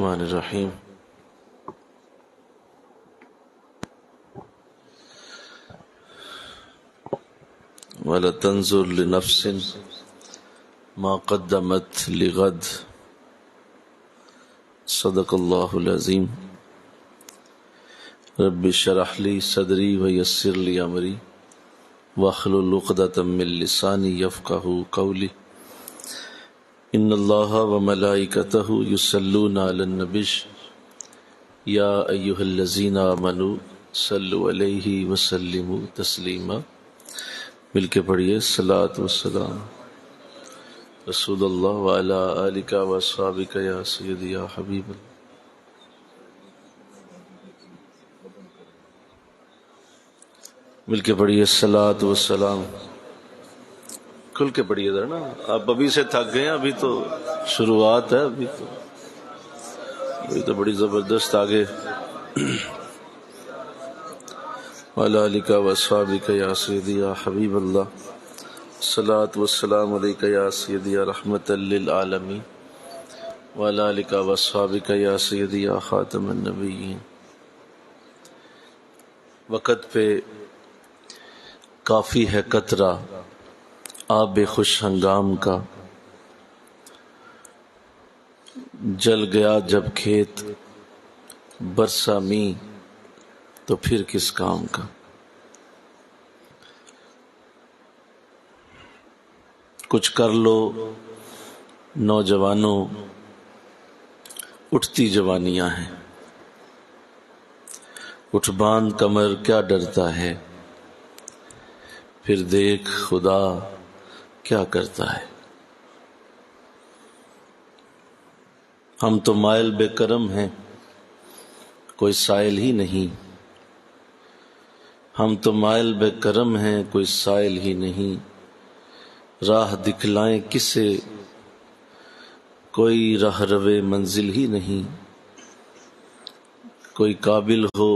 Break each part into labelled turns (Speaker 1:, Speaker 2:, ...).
Speaker 1: الرحمن الرحیم وَلَتَنْظُرْ لِنَفْسٍ مَا قَدَّمَتْ لِغَدٍ صدق اللہ العظیم رب اشرح لی صدری ویسر لی امری واحلل عقدۃ من لسانی یفقہوا قولی ان اللہ وملائکتہ یصلون علی النبی یا ایہا الذین آمنوا صلوا علیہ وسلموا تسلیما۔ مل کے پڑھیے صلاۃ والسلام رسول اللہ وعلی آلک واصحابک یا سیدی یا حبیب اللہ۔ مل کے پڑھیے صلاۃ والسلام، کھل کے پڑھیے ذرا نا، آپ ابھی سے تھک گئے ہیں، ابھی تو شروعات ہے، ابھی تو بڑی زبردست آگے۔ وعلی آلک واصحابک یا سیدی یا حبیب اللہ، صلاۃ والسلام علیک یا سیدی یا رحمت للعالمین، وعلی آلک واصحابک یا سیدی یا خاتم النبیین۔ وقت پہ کافی ہے قطرہ آب خوش ہنگام کا، جل گیا جب کھیت برسا می تو پھر کس کام کا۔ کچھ کر لو نوجوانوں، اٹھتی جوانیاں ہیں، اٹھ باندھ کمر کیا ڈرتا ہے، پھر دیکھ خدا کیا کرتا ہے۔ ہم تو مائل بے کرم ہیں، کوئی سائل ہی نہیں، ہم تو مائل بے کرم ہیں، کوئی سائل ہی نہیں، راہ دکھلائیں کسے، کوئی راہ روے منزل ہی نہیں، کوئی قابل ہو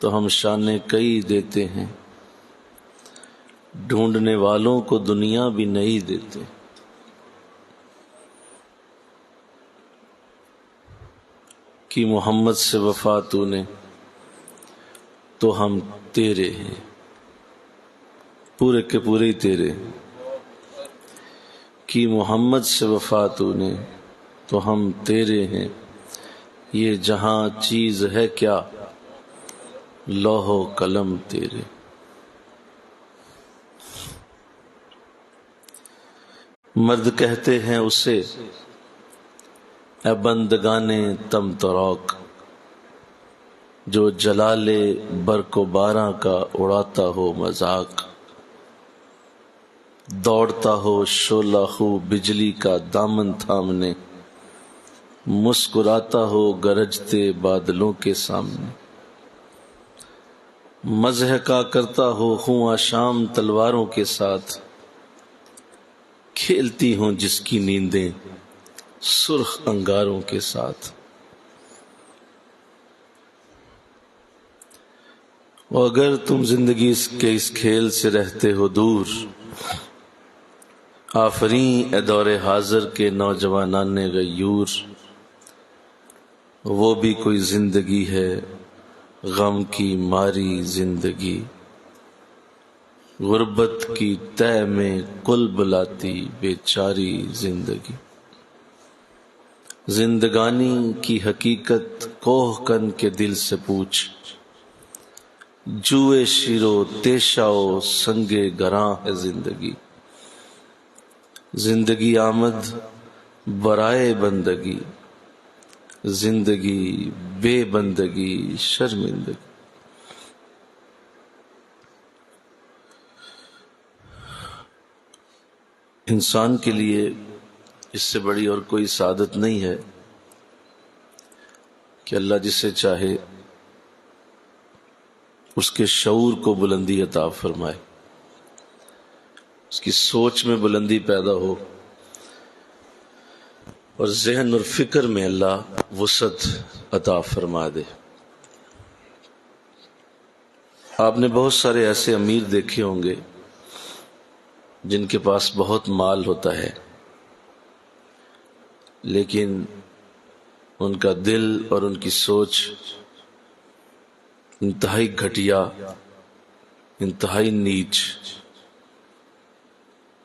Speaker 1: تو ہم شانے کئی دیتے ہیں، ڈھونڈنے والوں کو دنیا بھی نہیں دیتے۔ کہ محمد سے وفا تو نے تو ہم تیرے ہیں، پورے کے پورے ہی تیرے۔ کہ محمد سے وفا تو نے تو ہم تیرے ہیں، یہ جہاں چیز ہے کیا، لوح و قلم تیرے۔ مرد کہتے ہیں اسے اے بندگان تم تراک، جو جلال برق و باراں کا اڑاتا ہو مذاق، دوڑتا ہو شعلہ خو بجلی کا دامن تھامنے، مسکراتا ہو گرجتے بادلوں کے سامنے، مضحکہ کرتا ہو خواں شام تلواروں کے ساتھ، کھیلتی ہوں جس کی نیندیں سرخ انگاروں کے ساتھ۔ اور اگر تم زندگی کے اس کھیل سے رہتے ہو دور، آفریں اے دور حاضر کے نوجوانان غیور، وہ بھی کوئی زندگی ہے غم کی ماری زندگی، غربت کی تہ میں کل بلاتی بیچاری زندگی۔ زندگانی کی حقیقت کوہ کن کے دل سے پوچھ، جوئے شیرو تیشاؤ سنگے گراں ہے زندگی، زندگی آمد برائے بندگی، زندگی بے بندگی شرمندگی۔ انسان کے لیے اس سے بڑی اور کوئی سعادت نہیں ہے کہ اللہ جسے چاہے اس کے شعور کو بلندی عطا فرمائے، اس کی سوچ میں بلندی پیدا ہو، اور ذہن اور فکر میں اللہ وسعت عطا فرما دے۔ آپ نے بہت سارے ایسے امیر دیکھے ہوں گے جن کے پاس بہت مال ہوتا ہے، لیکن ان کا دل اور ان کی سوچ انتہائی گھٹیا، انتہائی نیچ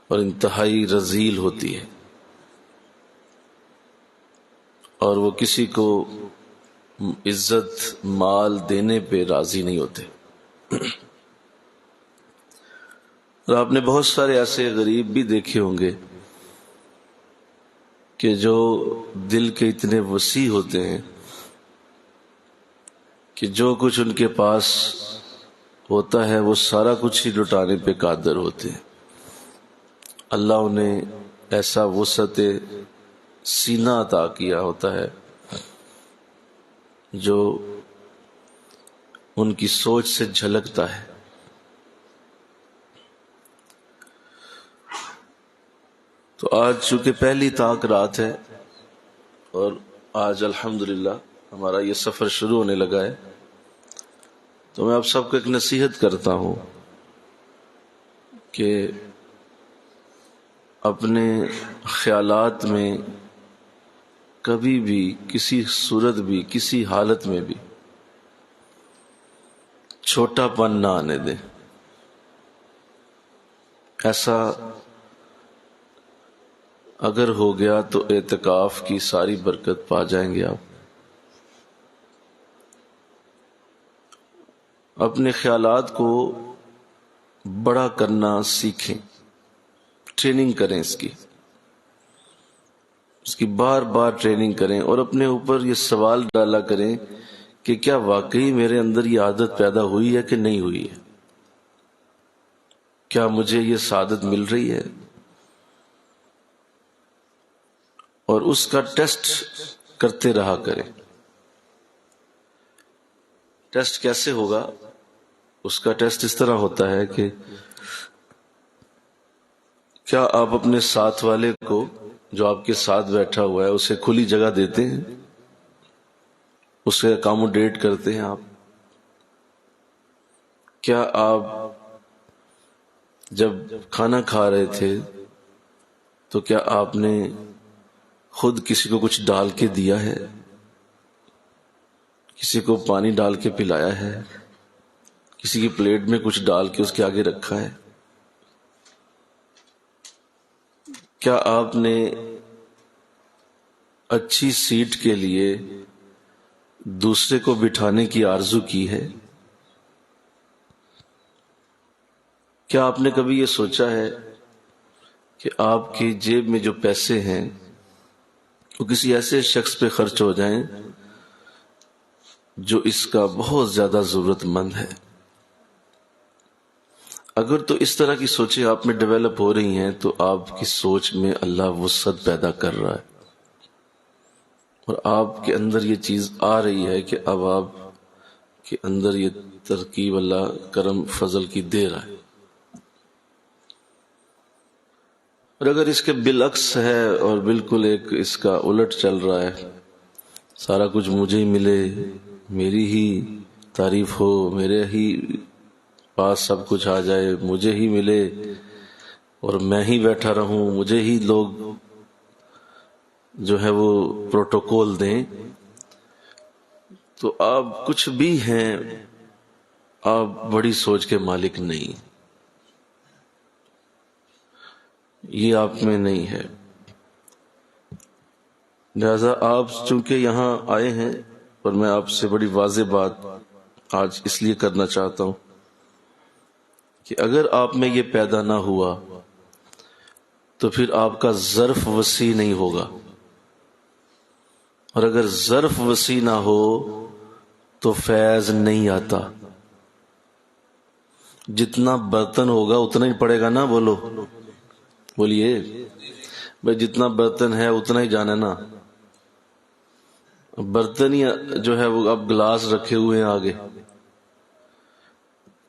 Speaker 1: اور انتہائی رذیل ہوتی ہے، اور وہ کسی کو عزت مال دینے پہ راضی نہیں ہوتے۔ اور آپ نے بہت سارے ایسے غریب بھی دیکھے ہوں گے کہ جو دل کے اتنے وسیع ہوتے ہیں کہ جو کچھ ان کے پاس ہوتا ہے وہ سارا کچھ ہی لٹانے پہ قادر ہوتے ہیں۔ اللہ انہیں ایسا وسعت سینہ عطا کیا ہوتا ہے جو ان کی سوچ سے جھلکتا ہے۔ تو آج چونکہ پہلی طاق رات ہے اور آج الحمدللہ ہمارا یہ سفر شروع ہونے لگا ہے، تو میں آپ سب کو ایک نصیحت کرتا ہوں کہ اپنے خیالات میں کبھی بھی کسی صورت بھی کسی حالت میں بھی چھوٹا پن نہ آنے دیں۔ ایسا اگر ہو گیا تو اعتکاف کی ساری برکت پا جائیں گے آپ۔ اپنے خیالات کو بڑا کرنا سیکھیں، ٹریننگ کریں، اس کی بار بار ٹریننگ کریں، اور اپنے اوپر یہ سوال ڈالا کریں کہ کیا واقعی میرے اندر یہ عادت پیدا ہوئی ہے کہ نہیں ہوئی ہے؟ کیا مجھے یہ سعادت مل رہی ہے؟ اور اس کا ٹیسٹ کرتے رہا کریں۔ ٹیسٹ کیسے ہوگا؟ اس کا ٹیسٹ اس طرح ہوتا ہے کہ کیا آپ اپنے ساتھ والے کو جو آپ کے ساتھ بیٹھا ہوا ہے اسے کھلی جگہ دیتے ہیں؟ اسے اکاموڈیٹ کرتے ہیں آپ؟ کیا آپ جب کھانا کھا رہے تھے تو کیا آپ نے خود کسی کو کچھ ڈال کے دیا ہے؟ کسی کو پانی ڈال کے پلایا ہے؟ کسی کی پلیٹ میں کچھ ڈال کے اس کے آگے رکھا ہے؟ کیا آپ نے اچھی سیٹ کے لیے دوسرے کو بٹھانے کی آرزو کی ہے؟ کیا آپ نے کبھی یہ سوچا ہے کہ آپ کی جیب میں جو پیسے ہیں وہ کسی ایسے شخص پہ خرچ ہو جائیں جو اس کا بہت زیادہ ضرورت مند ہے؟ اگر تو اس طرح کی سوچیں آپ میں ڈیولپ ہو رہی ہیں تو آپ کی سوچ میں اللہ وسعت پیدا کر رہا ہے، اور آپ کے اندر یہ چیز آ رہی ہے کہ اب آپ کے اندر یہ ترکیب اللہ کرم فضل کی دے رہا ہے۔ اور اگر اس کے بالعکس ہے اور بالکل ایک اس کا الٹ چل رہا ہے، سارا کچھ مجھے ہی ملے، میری ہی تعریف ہو، میرے ہی پاس سب کچھ آ جائے، مجھے ہی ملے اور میں ہی بیٹھا رہوں، مجھے ہی لوگ جو ہے وہ پروٹوکول دیں، تو آپ کچھ بھی ہیں، آپ بڑی سوچ کے مالک نہیں، یہ آپ میں نہیں ہے۔ لہذا آپ چونکہ یہاں آئے ہیں، اور میں آپ سے بڑی واضح بات آج اس لیے کرنا چاہتا ہوں کہ اگر آپ میں یہ پیدا نہ ہوا تو پھر آپ کا ظرف وسیع نہیں ہوگا، اور اگر ظرف وسیع نہ ہو تو فیض نہیں آتا۔ جتنا برتن ہوگا اتنا ہی پڑے گا نا، بولو بولیے بھائی، جتنا برتن ہے اتنا ہی جانا نا۔ برتن ہی جو ہے وہ اب گلاس رکھے ہوئے ہیں آگے،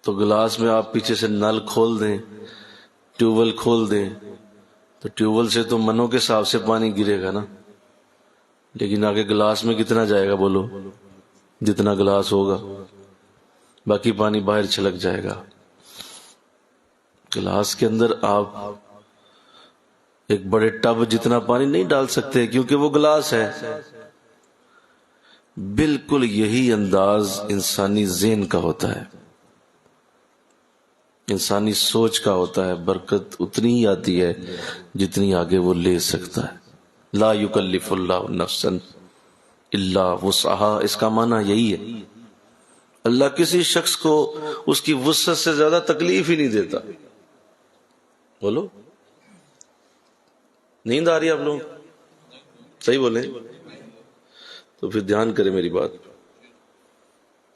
Speaker 1: تو گلاس میں آپ پیچھے سے نل کھول دیں، ٹیوب ویل کھول دیں، تو ٹیوب ویل سے تو منوں کے حساب سے پانی گرے گا نا، لیکن آگے گلاس میں کتنا جائے گا؟ بولو، جتنا گلاس ہوگا، باقی پانی باہر چھلک جائے گا۔ گلاس کے اندر آپ ایک بڑے ٹب جتنا پانی نہیں ڈال سکتے کیونکہ وہ گلاس ہے، بالکل یہی انداز انسانی ذہن کا ہوتا ہے، انسانی سوچ کا ہوتا ہے۔ برکت اتنی ہی آتی ہے جتنی آگے وہ لے سکتا ہے۔ لا یکلف اللہ نفسا الا وسعها، اس کا معنی یہی ہے، اللہ کسی شخص کو اس کی وسعت سے زیادہ تکلیف ہی نہیں دیتا۔ بولو، نیند آ رہی ہے آپ لوگ؟ صحیح بولیں تو پھر دھیان کریں میری بات۔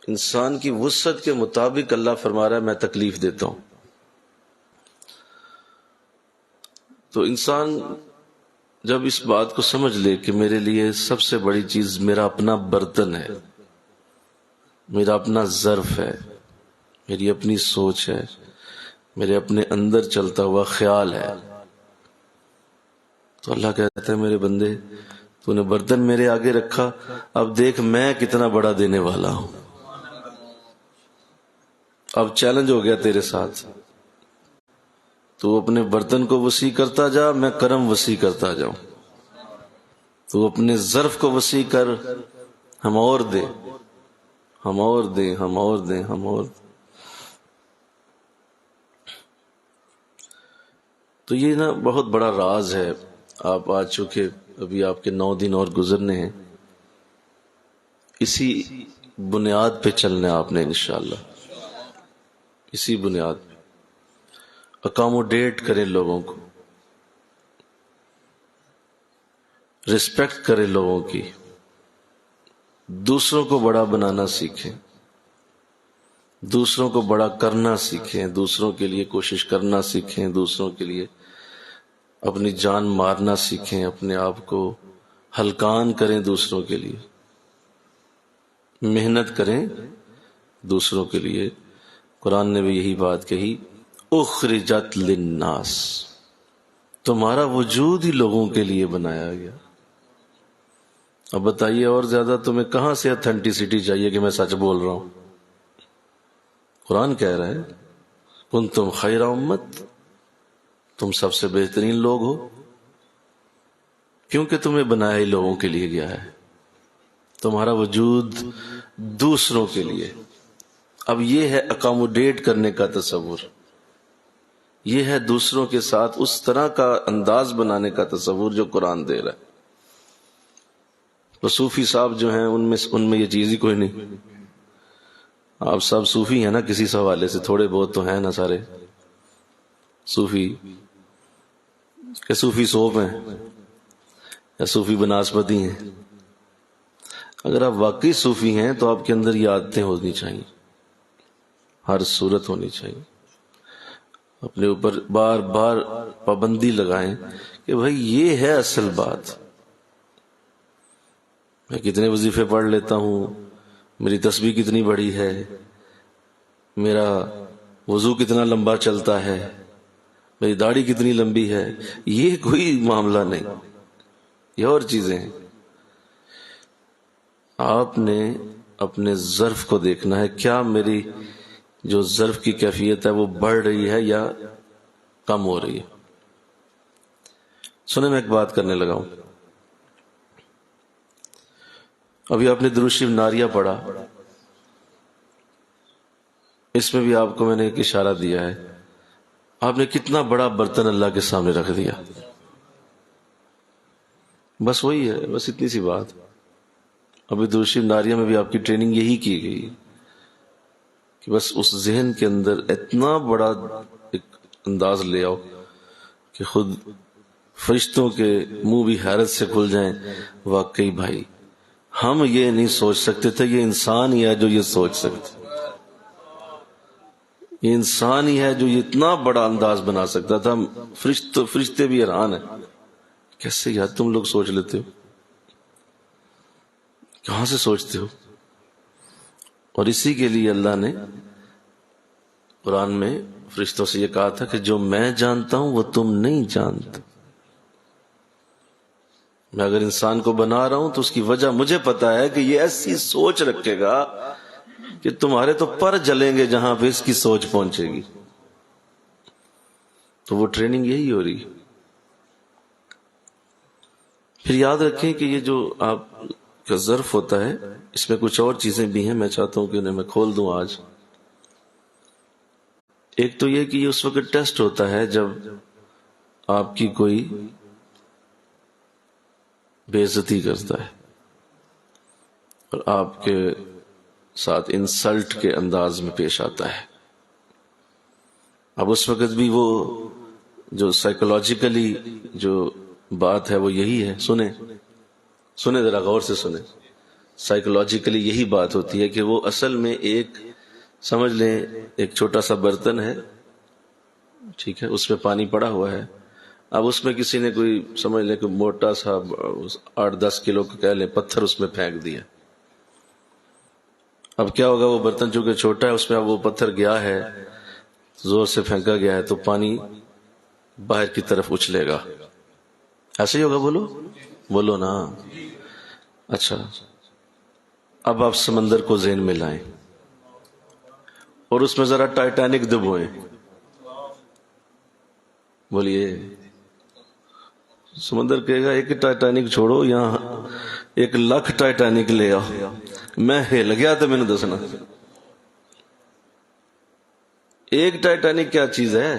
Speaker 1: انسان کی وسعت کے مطابق اللہ فرما رہا ہے میں تکلیف دیتا ہوں۔ تو انسان جب اس بات کو سمجھ لے کہ میرے لیے سب سے بڑی چیز میرا اپنا برتن ہے، میرا اپنا ظرف ہے، میری اپنی سوچ ہے، میرے اپنے اندر چلتا ہوا خیال ہے، تو اللہ کہتا ہے میرے بندے تو نے برتن میرے آگے رکھا، اب دیکھ میں کتنا بڑا دینے والا ہوں۔ اب چیلنج ہو گیا تیرے ساتھ، تو اپنے برتن کو وسیع کرتا جا، میں کرم وسیع کرتا جاؤں۔ تو اپنے ظرف کو وسیع کر، ہم اور دیں، ہم اور دیں، ہم اور دیں، ہم اور دیں۔ تو یہ نا بہت بڑا راز ہے۔ آپ آ چکے، ابھی آپ کے 9 دن اور گزرنے ہیں، اسی بنیاد پہ چلنا ہے آپ نے انشاءاللہ، اسی بنیاد پہ اکاموڈیٹ کریں لوگوں کو، رسپیکٹ کریں لوگوں کی، دوسروں کو بڑا بنانا سیکھیں، دوسروں کو بڑا کرنا سیکھیں، دوسروں کے لیے کوشش کرنا سیکھیں، دوسروں کے لیے اپنی جان مارنا سیکھیں، اپنے آپ کو ہلکان کریں دوسروں کے لیے، محنت کریں دوسروں کے لیے۔ قرآن نے بھی یہی بات کہی، اخرجت للناس، تمہارا وجود ہی لوگوں کے لیے بنایا گیا۔ اب بتائیے اور زیادہ تمہیں کہاں سے اتھینٹسٹی چاہیے کہ میں سچ بول رہا ہوں؟ قرآن کہہ رہا ہے کنتم خیر امت، تم سب سے بہترین لوگ ہو، کیونکہ تمہیں بنایا ہی لوگوں کے لیے گیا ہے، تمہارا وجود دوسروں کے لیے۔ اب یہ ہے اکاموڈیٹ کرنے کا تصور، یہ ہے دوسروں کے ساتھ اس طرح کا انداز بنانے کا تصور جو قرآن دے رہا ہے۔ تو صوفی صاحب جو ہیں ان میں یہ چیز ہی کوئی نہیں۔ آپ سب صوفی ہیں نا کسی حوالے سے، تھوڑے بہت تو ہیں نا سارے صوفی، کہ صوفی صوف ہیں یا صوفی بناسپتی ہیں۔ اگر آپ واقعی صوفی ہیں تو آپ کے اندر یہ عادتیں ہونی چاہیے، ہر صورت ہونی چاہیے۔ اپنے اوپر بار بار پابندی لگائیں کہ بھائی یہ ہے اصل بات، میں کتنے وظیفے پڑھ لیتا ہوں، میری تسبیح کتنی بڑی ہے، میرا وضو کتنا لمبا چلتا ہے، میری داڑھی کتنی لمبی ہے، یہ کوئی معاملہ نہیں، یہ اور چیزیں ہیں۔ آپ نے اپنے ظرف کو دیکھنا ہے، کیا میری جو ظرف کی کیفیت ہے وہ بڑھ رہی ہے یا کم ہو رہی ہے۔ سنیں میں ایک بات کرنے لگا ہوں، ابھی آپ نے درود شریف ناریہ پڑھا، اس میں بھی آپ کو میں نے ایک اشارہ دیا ہے، آپ نے کتنا بڑا برتن اللہ کے سامنے رکھ دیا، بس وہی ہے، بس اتنی سی بات۔ ابھی درود شریف ناریہ میں بھی آپ کی ٹریننگ یہی کی گئی کہ بس اس ذہن کے اندر اتنا بڑا ایک انداز لے آؤ کہ خود فرشتوں کے منہ بھی حیرت سے کھل جائیں، واقعی بھائی ہم یہ نہیں سوچ سکتے تھے، یہ انسان ہی ہے جو یہ سوچ سکتے، یہ انسان ہی ہے جو یہ اتنا بڑا انداز بنا سکتا تھا۔ فرشتے بھی حیران ہیں، کیسے یار تم لوگ سوچ لیتے ہو، کہاں سے سوچتے ہو؟ اور اسی کے لیے اللہ نے قرآن میں فرشتوں سے یہ کہا تھا کہ جو میں جانتا ہوں وہ تم نہیں جانتے۔ میں اگر انسان کو بنا رہا ہوں تو اس کی وجہ مجھے پتا ہے کہ یہ ایسی سوچ رکھے گا کہ تمہارے تو پر جلیں گے جہاں پہ اس کی سوچ پہنچے گی۔ تو وہ ٹریننگ یہی ہو رہی۔ پھر یاد رکھیں کہ یہ جو آپ کا ظرف ہوتا ہے، اس میں کچھ اور چیزیں بھی ہیں، میں چاہتا ہوں کہ انہیں میں کھول دوں آج۔ ایک تو یہ کہ یہ اس وقت ٹیسٹ ہوتا ہے جب آپ کی کوئی بے عزتی کرتا ہے اور آپ کے ساتھ انسلٹ کے انداز میں پیش آتا ہے۔ اب اس وقت بھی وہ جو سائیکولوجیکلی جو بات ہے وہ یہی ہے، سنیں ذرا غور سے سنیں، سائیکولوجیکلی یہی بات ہوتی ہے کہ وہ اصل میں ایک، سمجھ لیں ایک چھوٹا سا برتن ہے، ٹھیک ہے، اس میں پانی پڑا ہوا ہے، اب اس میں کسی نے کوئی سمجھ لیں کہ موٹا سا 8-10 کلو کا کہہ لیں پتھر اس میں پھینک دیا، اب کیا ہوگا، وہ برتن چونکہ چھوٹا ہے اس میں اب وہ پتھر گیا ہے، زور سے پھینکا گیا ہے تو پانی باہر کی طرف اچھلے گا، ایسے ہی ہوگا، بولو نا۔ اچھا، اب آپ سمندر کو ذہن میں لائیں اور اس میں ذرا ٹائٹینک دبوئیں، بولیے، سمندر کہے گا ایک ٹائٹینک چھوڑو، یہاں 1,00,000 ٹائٹینک لے آؤ، میں ہل گیا تو میں نے دسنا۔ ایک ٹائٹینک کیا چیز ہے،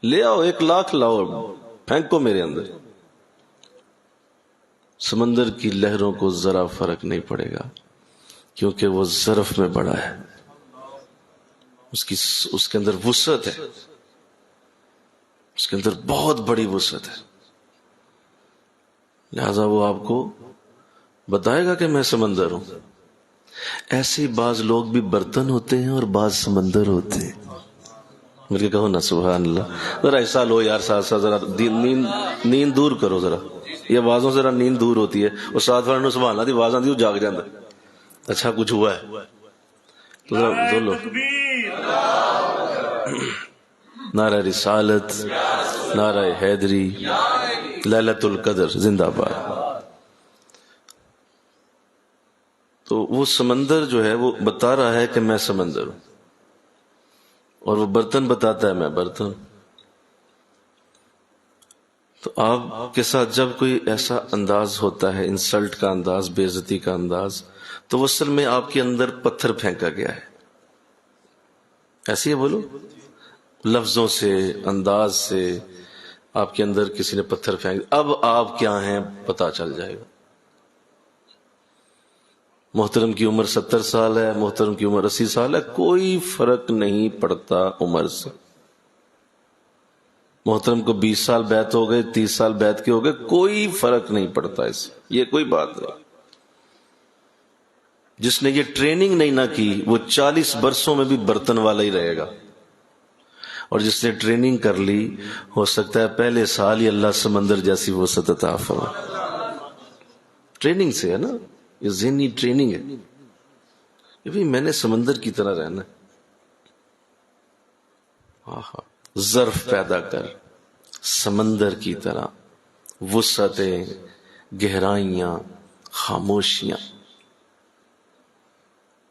Speaker 1: لے آؤ 1,00,000 لاؤ، پھینکو میرے اندر، سمندر کی لہروں کو ذرا فرق نہیں پڑے گا، کیونکہ وہ ظرف میں بڑا ہے، اس کے اندر وسعت ہے، اس کے اندر بہت بڑی وسعت ہے، لہذا وہ آپ کو بتائے گا کہ میں سمندر ہوں۔ ایسے بعض لوگ بھی برتن ہوتے ہیں اور بعض سمندر ہوتے ہیں، مجھے کہو نا سبحان اللہ، ذرا ایسا لو یار، ساتھ ساتھ ذرا نیند دور کرو، ذرا یہ آوازوں سے ذرا نیند دور ہوتی ہے، اور ساتھ والوں سبحان اللہ دی آواز آتی ہے، وہ جاگ جاتا ہے، اچھا کچھ ہوا ہے تو ذرا زور لو، نعرہ رسالت، نعرہ حیدری، لیلۃ القدر زندہ باد۔ تو وہ سمندر جو ہے وہ بتا رہا ہے کہ میں سمندر ہوں، اور وہ برتن بتاتا ہے میں برتن۔ تو آپ کے ساتھ جب کوئی ایسا انداز ہوتا ہے، انسلٹ کا انداز، بے عزتی کا انداز، تو وہ اصل میں آپ کے اندر پتھر پھینکا گیا ہے، ایسے ہی بولو، لفظوں سے، انداز سے آپ کے اندر کسی نے پتھر پھینک، اب آپ کیا ہیں پتا چل جائے گا۔ محترم کی عمر 70 سال ہے، محترم کی عمر 80 سال ہے، کوئی فرق نہیں پڑتا عمر سے۔ محترم کو 20 سال بیعت ہو گئے، 30 سال بیعت کے ہو گئے، کوئی فرق نہیں پڑتا اس، یہ کوئی بات نہیں۔ جس نے یہ ٹریننگ نہیں نہ کی وہ 40 برسوں میں بھی برتن والا ہی رہے گا، اور جس نے ٹریننگ کر لی ہو سکتا ہے پہلے سال ہی اللہ سمندر جیسی وسعت عطا فرمائے۔ ٹریننگ سے ہے نا، یہ ذہنی ٹریننگ ہے کہ بھئی میں نے سمندر کی طرح رہنا ہے۔ ظرف پیدا کر سمندر کی طرح، وسعتیں، گہرائیاں، خاموشیاں،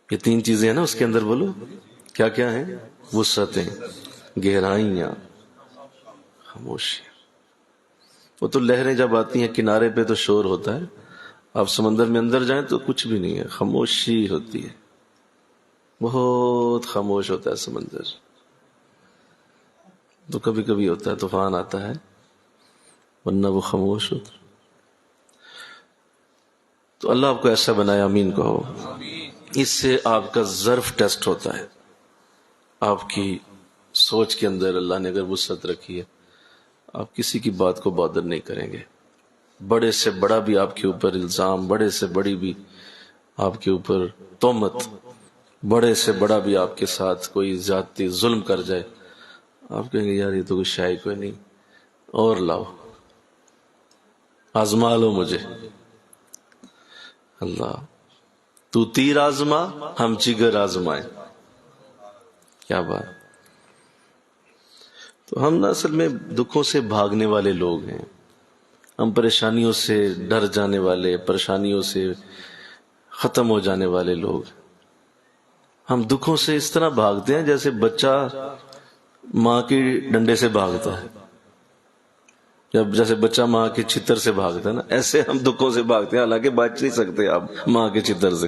Speaker 1: یہ 3 چیزیں ہیں نا اس کے اندر، بولو کیا کیا ہیں؟ وسعتیں، گہرائیاں، خاموشیاں۔ وہ تو لہریں جب آتی ہیں کنارے پہ تو شور ہوتا ہے، آپ سمندر میں اندر جائیں تو کچھ بھی نہیں ہے، خاموشی ہوتی ہے، بہت خاموش ہوتا ہے سمندر۔ تو کبھی کبھی ہوتا ہے طوفان آتا ہے، ورنہ وہ خاموش ہوتا ہے۔ تو اللہ آپ کو ایسا بنایا، امین کہو۔ اس سے آپ کا ظرف ٹیسٹ ہوتا ہے، آپ کی سوچ کے اندر اللہ نے اگر وسعت رکھی ہے، آپ کسی کی بات کو بادر نہیں کریں گے، بڑے سے بڑا بھی آپ کے اوپر الزام، بڑے سے بڑی بھی آپ کے اوپر تہمت، بڑے سے بڑا بھی آپ کے ساتھ کوئی زیادتی ظلم کر جائے، آپ کہیں گے یار یہ تو کوئی شے کوئی نہیں، اور لاؤ، آزما لو مجھے۔ اللہ، تو تیر آزما ہم جگر آزمائیں، کیا بات۔ تو ہم نا اصل میں دکھوں سے بھاگنے والے لوگ ہیں، ہم پریشانیوں سے ڈر جانے والے، پریشانیوں سے ختم ہو جانے والے لوگ، ہم دکھوں سے اس طرح بھاگتے ہیں جیسے بچہ ماں کی ڈنڈے سے بھاگتا ہے، جب جیسے بچہ ماں کے چتر سے بھاگتا ہے نا، ایسے ہم دکھوں سے بھاگتے ہیں، حالانکہ بچ نہیں سکتے آپ ماں کے چتر سے،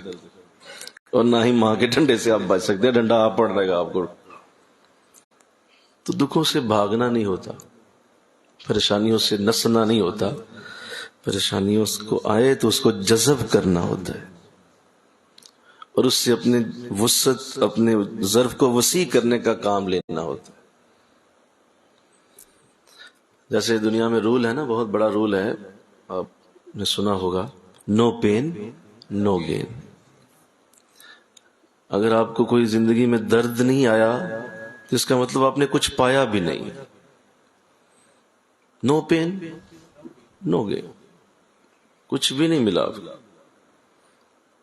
Speaker 1: اور نہ ہی ماں کے ڈنڈے سے آپ بچ سکتے ہیں، ڈنڈا آپ پڑ رہے گا آپ کو۔ تو دکھوں سے بھاگنا نہیں ہوتا، پریشانیوں سے نسنا نہیں ہوتا، پریشانیوں کو آئے تو اس کو جذب کرنا ہوتا ہے، اور اس سے اپنے وسعت، اپنے ظرف کو وسیع کرنے کا کام لینا ہوتا ہے۔ جیسے دنیا میں رول ہے نا، بہت بڑا رول ہے، آپ نے سنا ہوگا، نو پین نو گین۔ اگر آپ کو کوئی زندگی میں درد نہیں آیا تو اس کا مطلب آپ نے کچھ پایا بھی نہیں۔ نو پین نو گین، کچھ بھی نہیں ملا آپ کو۔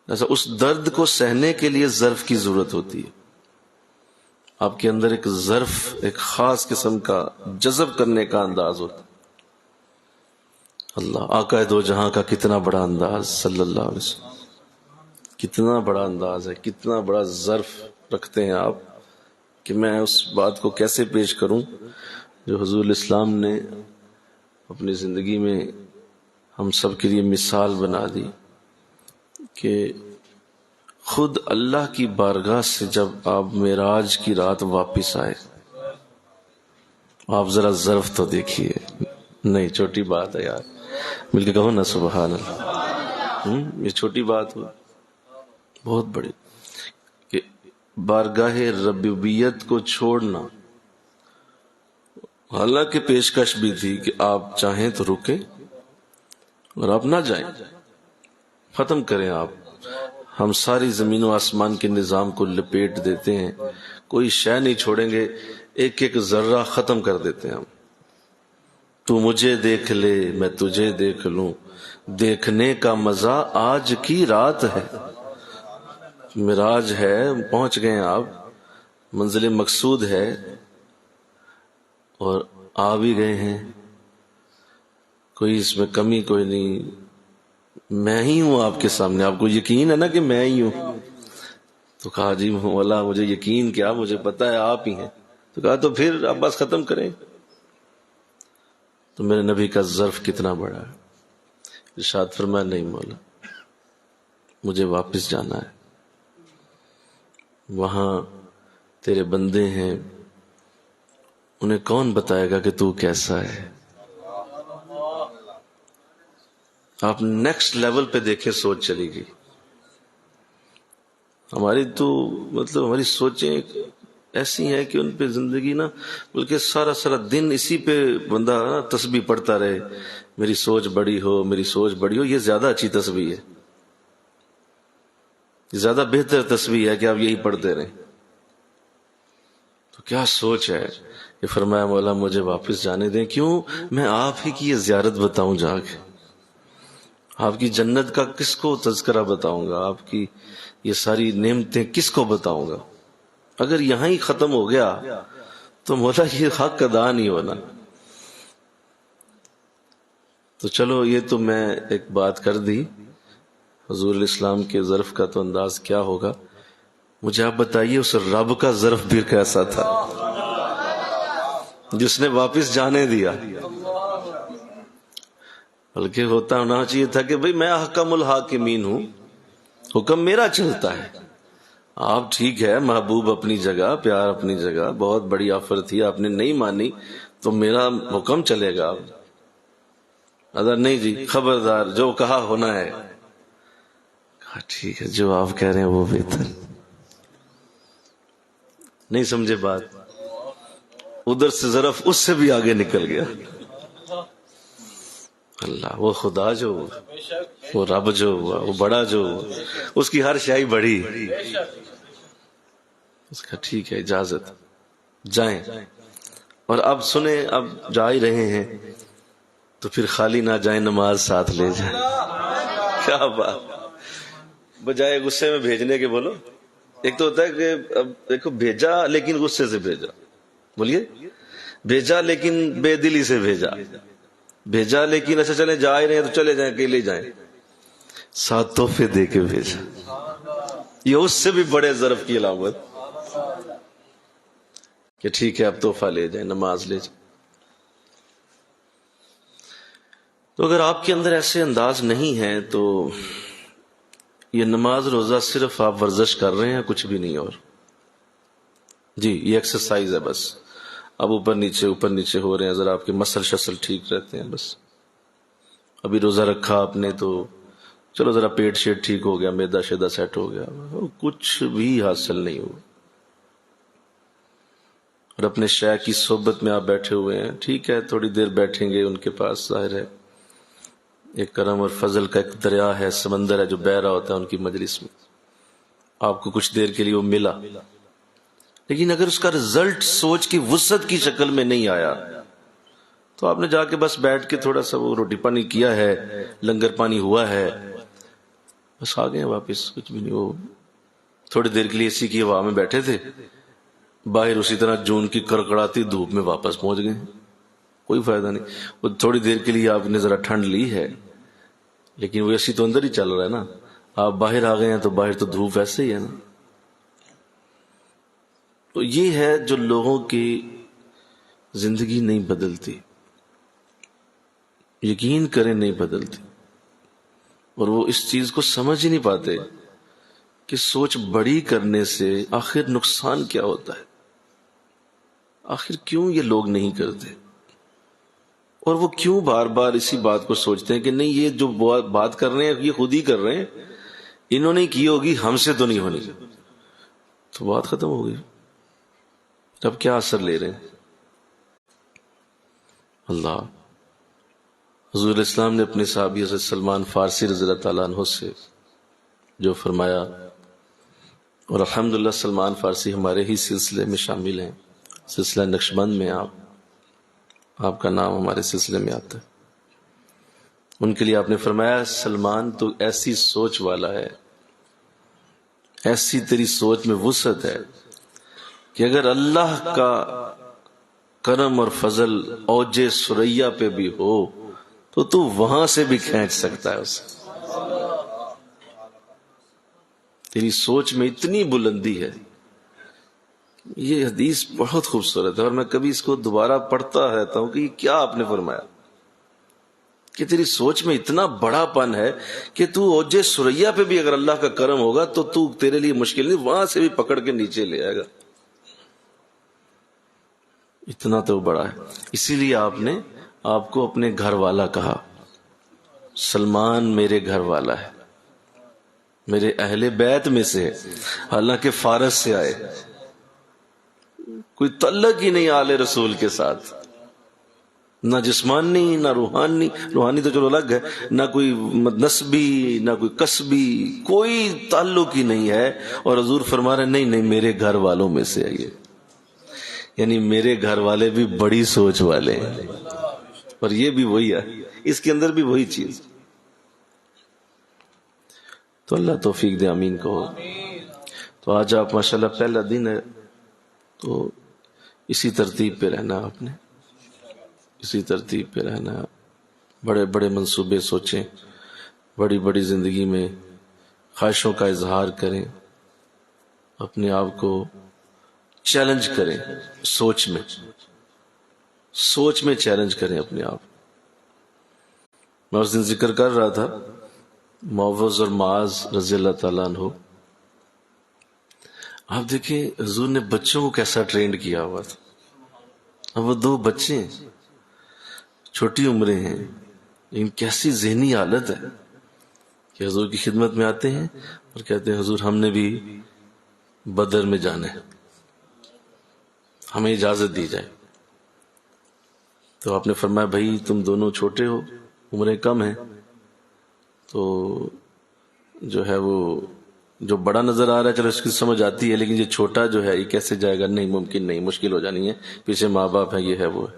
Speaker 1: ایسا اس درد کو سہنے کے لیے ظرف کی ضرورت ہوتی ہے، آپ کے اندر ایک ظرف، ایک خاص قسم کا جذب کرنے کا انداز ہوتا ہے۔ اللہ آقا دو جہاں کا کتنا بڑا انداز، صلی اللہ علیہ وسلم، کتنا بڑا انداز ہے، کتنا بڑا ظرف رکھتے ہیں آپ، کہ میں اس بات کو کیسے پیش کروں جو حضور الاسلام نے اپنی زندگی میں ہم سب کے لیے مثال بنا دی، کہ خود اللہ کی بارگاہ سے جب آپ معراج کی رات واپس آئے، آپ ذرا ظرف تو دیکھیے، نہیں چھوٹی بات ہے یار، مل کے کہو نا سبحان اللہ۔ یہ چھوٹی بات ہو، بہت بڑی، کہ بارگاہ ربوبیت کو چھوڑنا، حالانکہ پیشکش بھی تھی کہ آپ چاہیں تو رکیں اور آپ نہ جائیں، ختم کریں آپ، ہم ساری زمین و آسمان کے نظام کو لپیٹ دیتے ہیں، کوئی شے نہیں چھوڑیں گے، ایک ایک ذرہ ختم کر دیتے ہیں ہم۔ تو مجھے دیکھ لے میں تجھے دیکھ لوں، دیکھنے کا مزہ آج کی رات ہے۔ معراج ہے، پہنچ گئے ہیں آپ، منزل مقصود ہے، اور آ بھی گئے ہیں، کوئی اس میں کمی کوئی نہیں، میں ہی ہوں آپ کے سامنے، آپ کو یقین ہے نا کہ میں ہی ہوں؟ تو کہا جی مولا مجھے یقین کیا، مجھے پتا ہے آپ ہی ہیں۔ تو کہا تو پھر آپ بس ختم کریں۔ تو میرے نبی کا ظرف کتنا بڑا ہے، ارشاد فرمایا نہیں مولا مجھے واپس جانا ہے، وہاں تیرے بندے ہیں، انہیں کون بتائے گا کہ تو کیسا ہے۔ آپ نیکسٹ لیول پہ دیکھیں، سوچ چلی گئی ہماری، تو مطلب ہماری سوچیں ایسی ہیں کہ ان پہ زندگی نا، بلکہ سارا سارا دن اسی پہ بندہ نا تسبیح پڑھتا رہے، میری سوچ بڑی ہو، میری سوچ بڑی ہو۔ یہ زیادہ اچھی تسبیح ہے، یہ زیادہ بہتر تسبیح ہے کہ آپ یہی پڑھتے رہیں۔ تو کیا سوچ ہے، یہ فرمایا مولا مجھے واپس جانے دیں، کیوں؟ میں آپ ہی کی یہ زیارت بتاؤں جا کے، آپ کی جنت کا کس کو تذکرہ بتاؤں گا، آپ کی یہ ساری نعمتیں کس کو بتاؤں گا؟ اگر یہاں ہی ختم ہو گیا تو مولا یہ حق ادا نہیں ہونا۔ تو چلو یہ تو میں ایک بات کر دی، حضور الاسلام کے ظرف کا تو انداز کیا ہوگا، مجھے آپ بتائیے اس رب کا ظرف بھی کیسا تھا جس نے واپس جانے دیا۔ بلکہ ہوتا ہونا چاہیے تھا کہ بھئی میں احکم الحاکمین ہوں، حکم میرا چلتا ہے۔ آپ ٹھیک ہے، محبوب اپنی جگہ، پیار اپنی جگہ، بہت بڑی آفر تھی، آپ نے نہیں مانی تو میرا حکم چلے گا۔ اگر نہیں جی خبردار، جو کہا ہونا ہے۔ کہا ٹھیک ہے، جو آپ کہہ رہے ہیں وہ بہتر۔ نہیں سمجھے بات؟ ادھر سے ظرف اس سے بھی آگے نکل گیا۔ اللہ، وہ خدا جو ہوا، وہ رب جو ہوا، وہ بڑا جو ہوا، اس کی ہر شے بڑی۔ اس کا ٹھیک ہے، اجازت، جائیں۔ اور اب سنیں، اب جا ہی رہے ہیں تو پھر خالی نہ جائیں، نماز ساتھ لے جائیں۔ کیا بات، بجائے غصے میں بھیجنے کے بولو۔ ایک تو ہوتا ہے کہ اب دیکھو بھیجا لیکن غصے سے بھیجا، بولیے، بھیجا لیکن بے دلی سے بھیجا، بھیجا لیکن اچھا چلیں جا ہی رہے ہیں تو چلے جائیں، اکیلے جائیں، ساتھ تحفے دے کے بھیجا۔ یہ اس سے بھی بڑے ظرف کی علامت کہ ٹھیک ہے اب تحفہ لے جائیں، نماز لے جائیں۔ تو اگر آپ کے اندر ایسے انداز نہیں ہے تو یہ نماز روزہ صرف آپ ورزش کر رہے ہیں، کچھ بھی نہیں اور. جی یہ ایکسرسائز ہے بس. اب اوپر نیچے ہو رہے ہیں، ذرا آپ کے مسل شسل ٹھیک رہتے ہیں بس. ابھی روزہ رکھا آپ نے تو چلو ذرا پیٹ شیٹ ٹھیک ہو گیا، میدا شیدا سیٹ ہو گیا، کچھ بھی حاصل نہیں ہوا. اور اپنے شیخ کی صحبت میں آپ بیٹھے ہوئے ہیں، ٹھیک ہے تھوڑی دیر بیٹھیں گے، ان کے پاس ظاہر ہے ایک کرم اور فضل کا ایک دریا ہے، سمندر ہے جو بہہ رہا ہوتا ہے ان کی مجلس میں. آپ کو کچھ دیر کے لیے وہ ملا، لیکن اگر اس کا رزلٹ سوچ کی وسعت کی شکل میں نہیں آیا تو آپ نے جا کے بس بیٹھ کے تھوڑا سا وہ روٹی پانی کیا ہے، لنگر پانی ہوا ہے، بس آ گئے واپس، کچھ بھی نہیں. وہ تھوڑی دیر کے لیے اسی کی ہوا میں بیٹھے تھے، باہر اسی طرح جون کی کڑکڑاتی دھوپ میں واپس پہنچ گئے، کوئی فائدہ نہیں. وہ تھوڑی دیر کے لیے آپ نے ذرا ٹھنڈ لی ہے، لیکن وہ اسی تو اندر ہی چل رہا ہے نا. آپ باہر آ گئے ہیں تو باہر تو دھوپ ایسے ہی ہے نا. تو یہ ہے جو لوگوں کی زندگی نہیں بدلتی، یقین کریں نہیں بدلتی، اور وہ اس چیز کو سمجھ ہی نہیں پاتے کہ سوچ بڑی کرنے سے آخر نقصان کیا ہوتا ہے، آخر کیوں یہ لوگ نہیں کرتے، اور وہ کیوں بار بار اسی بات کو سوچتے ہیں کہ نہیں یہ جو بات کر رہے ہیں یہ خود ہی کر رہے ہیں، انہوں نے کی ہوگی ہم سے تو نہیں ہونی. تو بات ختم ہو گئی. اب کیا اثر لے رہے ہیں؟ اللہ. حضور اسلام نے اپنے صحابی حضرت سلمان فارسی رضی اللہ تعالیٰ عنہ سے جو فرمایا، اور الحمدللہ سلمان فارسی ہمارے ہی سلسلے میں شامل ہیں، سلسلہ نقشبند میں آپ کا نام ہمارے سلسلے میں آتا ہے. ان کے لیے آپ نے فرمایا سلمان تو ایسی سوچ والا ہے، ایسی تیری سوچ میں وسعت ہے کہ اگر اللہ کا کرم اور فضل اوج سریا پہ بھی ہو تو وہاں سے بھی کھینچ سکتا ہے اسے. تیری سوچ میں اتنی بلندی ہے. یہ حدیث بہت خوبصورت ہے، اور میں کبھی اس کو دوبارہ پڑھتا رہتا ہوں کہ یہ کیا آپ نے فرمایا کہ تیری سوچ میں اتنا بڑا پن ہے کہ تو اوج سریا پہ بھی اگر اللہ کا کرم ہوگا تو تیرے لیے مشکل نہیں، وہاں سے بھی پکڑ کے نیچے لے آئے گا. اتنا تو بڑا ہے. اسی لیے آپ نے آپ کو اپنے گھر والا کہا. سلمان میرے گھر والا ہے، میرے اہل بیت میں سے ہے، حالانکہ فارس سے آئے، کوئی تعلق ہی نہیں آل رسول کے ساتھ، نہ جسمانی نہ روحانی. روحانی تو چلو الگ ہے، نہ کوئی نسبی نہ کوئی کسبی، کوئی تعلق ہی نہیں ہے. اور حضور فرما رہے نہیں میرے گھر والوں میں سے ہے یہ، یعنی میرے گھر والے بھی بڑی سوچ والے ہیں، اور یہ بھی وہی ہے، اس کے اندر بھی وہی چیز. تو اللہ توفیق دے، آمین کہو. تو آج آپ ماشاءاللہ پہلا دن ہے، تو اسی ترتیب پہ رہنا، آپ نے اسی ترتیب پہ رہنا. بڑے بڑے منصوبے سوچیں، بڑی بڑی زندگی میں خواہشوں کا اظہار کریں، اپنے آپ کو چیلنج کریں، سوچ میں چیلنج کریں اپنے آپ. میں اس دن ذکر کر رہا تھا معوذ اور معاذ رضی اللہ تعالیٰ عنہ. آپ دیکھیں حضور نے بچوں کو کیسا ٹرینڈ کیا ہوا تھا. اب وہ 2 بچے ہیں، چھوٹی عمریں ہیں، لیکن کیسی ذہنی حالت ہے کہ حضور کی خدمت میں آتے ہیں اور کہتے ہیں حضور ہم نے بھی بدر میں جانا ہے، ہمیں اجازت دی جائے. تو آپ نے فرمایا بھائی تم دونوں چھوٹے ہو، عمریں کم ہیں، تو جو ہے وہ جو بڑا نظر آ رہا ہے چلو اس کی سمجھ آتی ہے، لیکن یہ چھوٹا جو ہے یہ کیسے جائے گا؟ نہیں ممکن نہیں، مشکل ہو جانی ہے، پیچھے ماں باپ ہے، یہ ہے وہ ہے.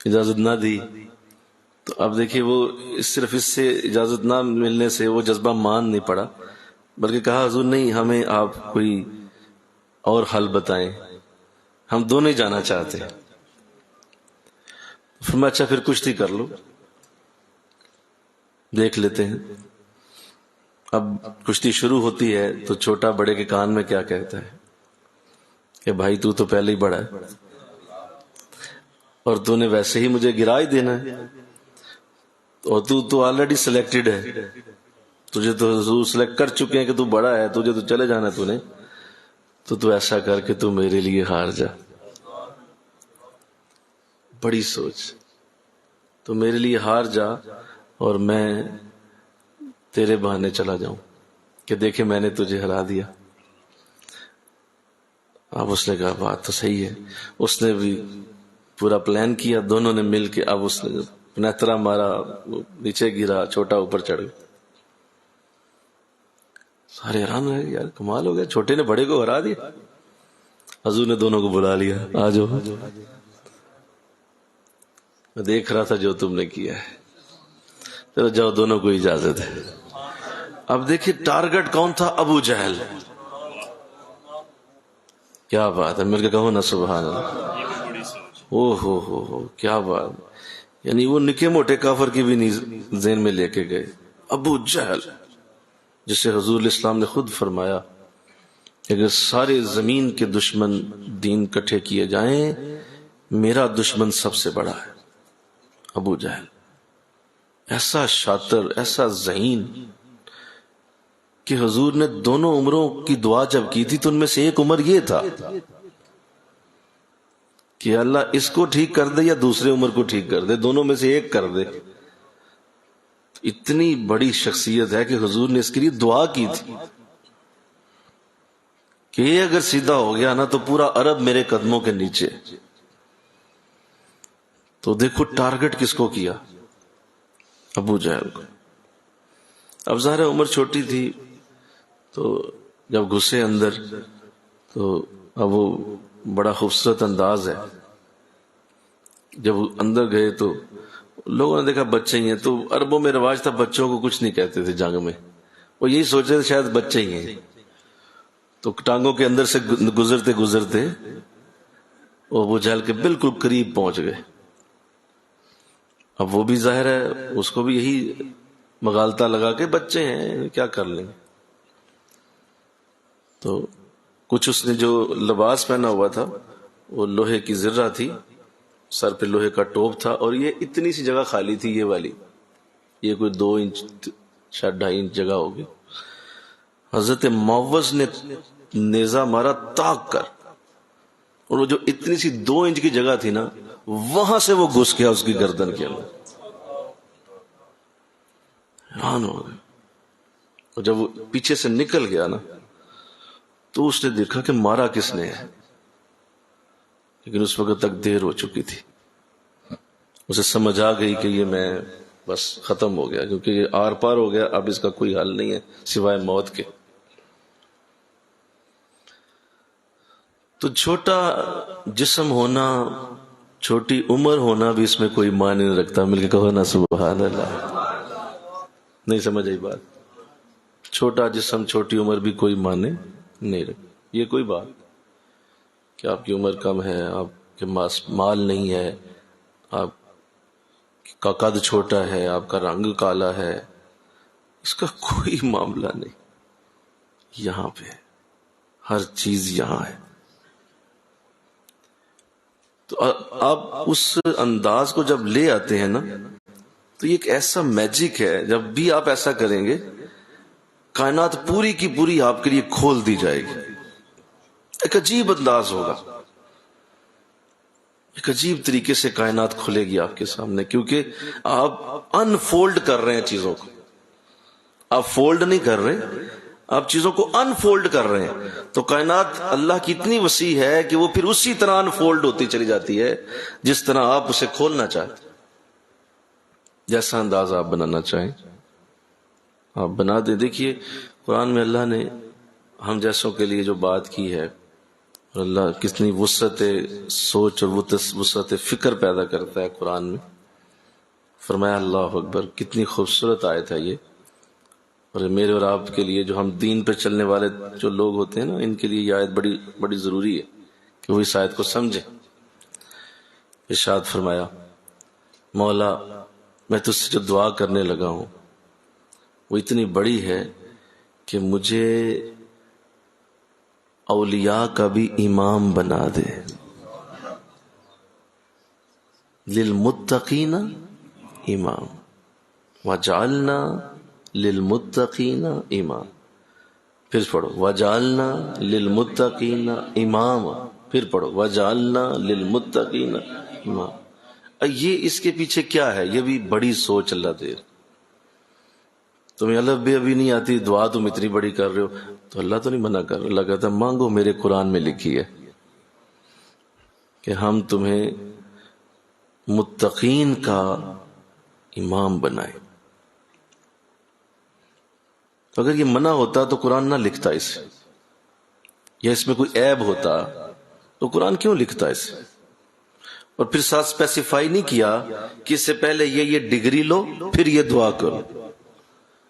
Speaker 1: اجازت نہ دی. تو اب دیکھیے وہ صرف اس سے اجازت نہ ملنے سے وہ جذبہ مان نہیں پڑا، بلکہ کہا حضور نہیں ہمیں آپ کوئی اور حل بتائیں، ہم دونوں ہی جانا چاہتے ہیں. فرمایا اچھا پھر کشتی کر لو، دیکھ لیتے ہیں. اب کشتی شروع ہوتی ہے تو چھوٹا بڑے کے کان میں کیا کہتا ہے کہ بھائی تو پہلے ہی بڑا ہے اور تو نے ویسے ہی مجھے گرا ہی دینا ہے. اور تو آلریڈی سلیکٹڈ ہے، تجھے تو حضور سلیکٹ کر چکے ہیں کہ تو بڑا ہے، تجھے تو چلے جانا، تو ایسا کر کے تو میرے لیے ہار جا. بڑی سوچ. تو میرے لیے ہار جا اور میں تیرے بہانے چلا جاؤں کہ دیکھے میں نے تجھے ہرا دیا. اب اس نے کہا بات تو صحیح ہے. اس نے بھی پورا پلان کیا، دونوں نے مل کے. اب اس نے پنیترا مارا، نیچے گرا، چھوٹا اوپر چڑھ گیا. سارے حیران رہ گئے، یار کمال ہو گیا، چھوٹے نے بڑے کو ہرا دیا. حضور نے دونوں کو بلا لیا، آ جاؤ، میں دیکھ رہا تھا جو تم نے کیا ہے، چلو جاؤ، دونوں کو اجازت ہے. اب دیکھیے ٹارگٹ کون تھا؟ ابو جہل. کیا بات ہے، میرے کو کہو نا سبحان اللہ. او ہو کیا بات. یعنی وہ نکے موٹے کافر کی بھی نہیں ذہن میں لے کے گئے. ابو جہل جسے حضور اسلام نے خود فرمایا کہ اگر سارے زمین کے دشمن دین کٹھے کیے جائیں، میرا دشمن سب سے بڑا ہے. ابو جہل ایسا شاطر، ایسا ذہین کہ حضور نے دونوں عمروں کی دعا جب کی تھی تو ان میں سے ایک عمر یہ تھا کہ اللہ اس کو ٹھیک کر دے یا دوسرے عمر کو ٹھیک کر دے، دونوں میں سے ایک کر دے. اتنی بڑی شخصیت ہے کہ حضور نے اس کے لیے دعا کی تھی کہ یہ اگر سیدھا ہو گیا نا تو پورا عرب میرے قدموں کے نیچے. تو دیکھو ٹارگٹ کس کو کیا؟ ابو جہل کو. اب ظاہر عمر چھوٹی تھی تو جب گھسے اندر تو اب وہ بڑا خوبصورت انداز ہے. جب اندر گئے تو لوگوں نے دیکھا بچے ہی ہیں، تو عربوں میں رواج تھا بچوں کو کچھ نہیں کہتے تھے جنگ میں، وہ یہی سوچ رہے تھے شاید بچے ہی ہیں. تو ٹانگوں کے اندر سے گزرتے گزرتے وہ ابو جہل کے بالکل قریب پہنچ گئے. اب وہ بھی ظاہر ہے اس کو بھی یہی مغالطہ لگا کہ بچے ہیں کیا کر لیں. تو کچھ اس نے جو لباس پہنا ہوا تھا وہ لوہے کی زرہ تھی، سر پہ لوہے کا ٹوپ تھا، اور یہ اتنی سی جگہ خالی تھی، یہ والی، یہ کوئی 2 انچ شاید 2.5 انچ جگہ ہوگی. حضرت معوذ نے نیزہ مارا تاک کر، اور وہ جو اتنی سی 2 انچ کی جگہ تھی نا، وہاں سے وہ گھس گیا اس کی گردن کے اندر. حیران ہو گئے. اور جب وہ پیچھے سے نکل گیا نا تو اس نے دیکھا کہ مارا کس نے ہے، لیکن اس وقت تک دیر ہو چکی تھی. اسے سمجھ آ گئی کہ یہ میں بس ختم ہو گیا، کیونکہ یہ آر پار ہو گیا، اب اس کا کوئی حل نہیں ہے سوائے موت کے. تو چھوٹا جسم ہونا، چھوٹی عمر ہونا بھی اس میں کوئی معنی نہیں رکھتا. مل کے کہو نا سبحان اللہ. نہیں سمجھ آئی بات؟ چھوٹا جسم چھوٹی عمر بھی کوئی معنی نہیں رکھتا. یہ کوئی بات کہ آپ کی عمر کم ہے، آپ کے مال نہیں ہے، آپ کا قد چھوٹا ہے، آپ کا رنگ کالا ہے، اس کا کوئی معاملہ نہیں. یہاں پہ ہر چیز یہاں ہے. تو آپ اس انداز کو جب لے آتے ہیں نا تو یہ ایک ایسا میجک ہے، جب بھی آپ ایسا کریں گے کائنات پوری کی پوری آپ کے لیے کھول دی جائے گی. ایک عجیب انداز ہوگا، ایک عجیب طریقے سے کائنات کھلے گی آپ کے سامنے، کیونکہ آپ انفولڈ کر رہے ہیں چیزوں کو. آپ فولڈ نہیں کر رہے، آپ چیزوں کو انفولڈ کر رہے ہیں. تو کائنات اللہ کی اتنی وسیع ہے کہ وہ پھر اسی طرح انفولڈ ہوتی چلی جاتی ہے جس طرح آپ اسے کھولنا چاہتے. جیسا انداز آپ بنانا چاہیں آپ بنا دیں. دیکھیے قرآن میں اللہ نے ہم جیسوں کے لیے جو بات کی ہے، اور اللہ کتنی وسعت سوچ اور وسعت فکر پیدا کرتا ہے قرآن میں. فرمایا اللہ اکبر، کتنی خوبصورت آیت ہے یہ. اور میرے اور آپ کے لیے جو ہم دین پہ چلنے والے جو لوگ ہوتے ہیں نا، ان کے لیے یہ آیت بڑی بڑی ضروری ہے کہ وہ اس آیت کو سمجھیں. ارشاد فرمایا، مولا میں تجھ سے جو دعا کرنے لگا ہوں وہ اتنی بڑی ہے کہ مجھے اولیاء کا بھی امام بنا دے. للمتقین امام. وَجَعَلْنَا لِلْمُتَّقِينَ إِمَامًا. پھر پڑھو وَجَعَلْنَا لِلْمُتَّقِينَ إِمَامًا. پھر پڑھو وَجَعَلْنَا لِلْمُتَّقِينَ إِمَامًا. یہ اس کے پیچھے کیا ہے؟ یہ بھی بڑی سوچ اللہ دے. تمہیں الف بھی ابھی نہیں آتی، دعا تم اتنی بڑی کر رہے ہو، تو اللہ تو نہیں منع کر رہا. اللہ کہتا ہے مانگو، میرے قرآن میں لکھی ہے کہ ہم تمہیں متقین کا امام بنائے. تو اگر یہ منع ہوتا تو قرآن نہ لکھتا اسے، یا اس میں کوئی عیب ہوتا تو قرآن کیوں لکھتا اسے؟ اور پھر ساتھ اسپیسیفائی نہیں کیا کہ اس سے پہلے یہ ڈگری لو پھر یہ دعا کرو،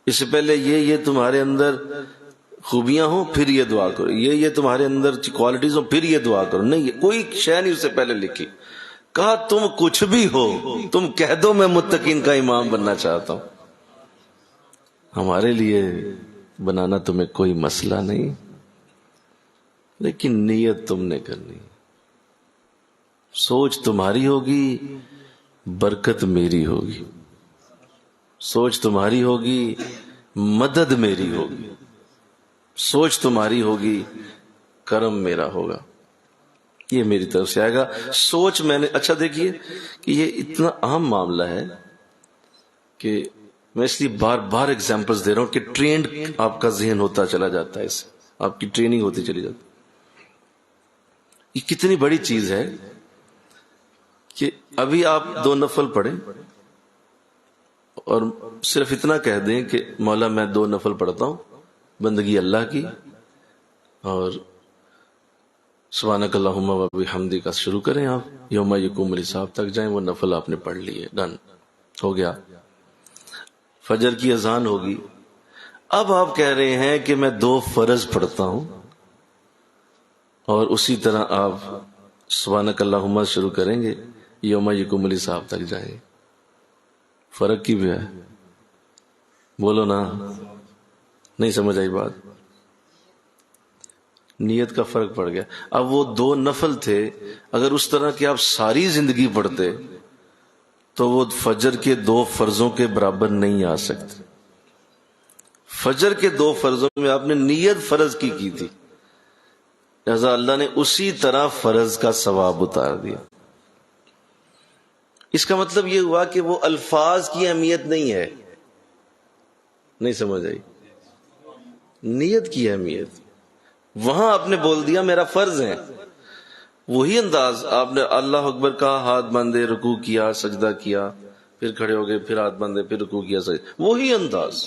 Speaker 1: اس سے پہلے یہ تمہارے اندر خوبیاں ہوں پھر یہ دعا کرو، یہ تمہارے اندر کوالٹیز ہوں پھر یہ دعا کرو. نہیں، کوئی شے نہیں اس سے پہلے لکھی. کہا تم کچھ بھی ہو، تم کہہ دو میں متقین کا امام بننا چاہتا ہوں. ہمارے لیے بنانا تمہیں کوئی مسئلہ نہیں، لیکن نیت تم نے کرنی. سوچ تمہاری ہوگی، برکت میری ہوگی. سوچ تمہاری ہوگی، مدد میری ہوگی. سوچ تمہاری ہوگی، کرم میرا ہوگا. یہ میری طرف سے آئے گا. سوچ میں نے اچھا دیکھیے کہ یہ اتنا اہم معاملہ ہے کہ میں اس لیے بار بار ایگزامپلز دے رہا ہوں کہ ٹرینڈ آپ کا ذہن ہوتا چلا جاتا ہے، اس سے آپ کی ٹریننگ ہوتی چلی جاتی. یہ کتنی بڑی چیز ہے کہ ابھی آپ 2 نفل پڑھیں اور صرف اتنا کہہ دیں کہ مولا میں 2 نفل پڑھتا ہوں، بندگی اللہ کی، اور سبحانک اللہم و بحمدک کا شروع کریں. آپ یوم یقوم الحساب تک جائیں، وہ نفل آپ نے پڑھ لیے، ڈن ہو گیا. فجر کی اذان ہوگی. اب آپ کہہ رہے ہیں کہ میں 2 فرض پڑھتا ہوں، اور اسی طرح آپ سبحانک اللہم شروع کریں گے، یوم یقوم الحساب تک جائیں گے. فرق کی بھی ہے، بولو نا. نہیں سمجھ آئی بات؟ نیت کا فرق پڑ گیا. اب وہ 2 نفل تھے، اگر اس طرح کہ آپ ساری زندگی پڑھتے تو وہ فجر کے 2 فرضوں کے برابر نہیں آ سکتے. فجر کے 2 فرضوں میں آپ نے نیت فرض کی تھی، لہذا اللہ نے اسی طرح فرض کا ثواب اتار دیا. اس کا مطلب یہ ہوا کہ وہ الفاظ کی اہمیت نہیں ہے. نہیں سمجھ آئی؟ نیت کی اہمیت. وہاں آپ نے بول دیا میرا فرض ہے، وہی انداز آپ نے اللہ اکبر کہا، ہاتھ باندھے، رکوع کیا، سجدہ کیا، پھر کھڑے ہو گئے، پھر ہاتھ باندھے، پھر رکوع کیا، سجدہ، وہی انداز.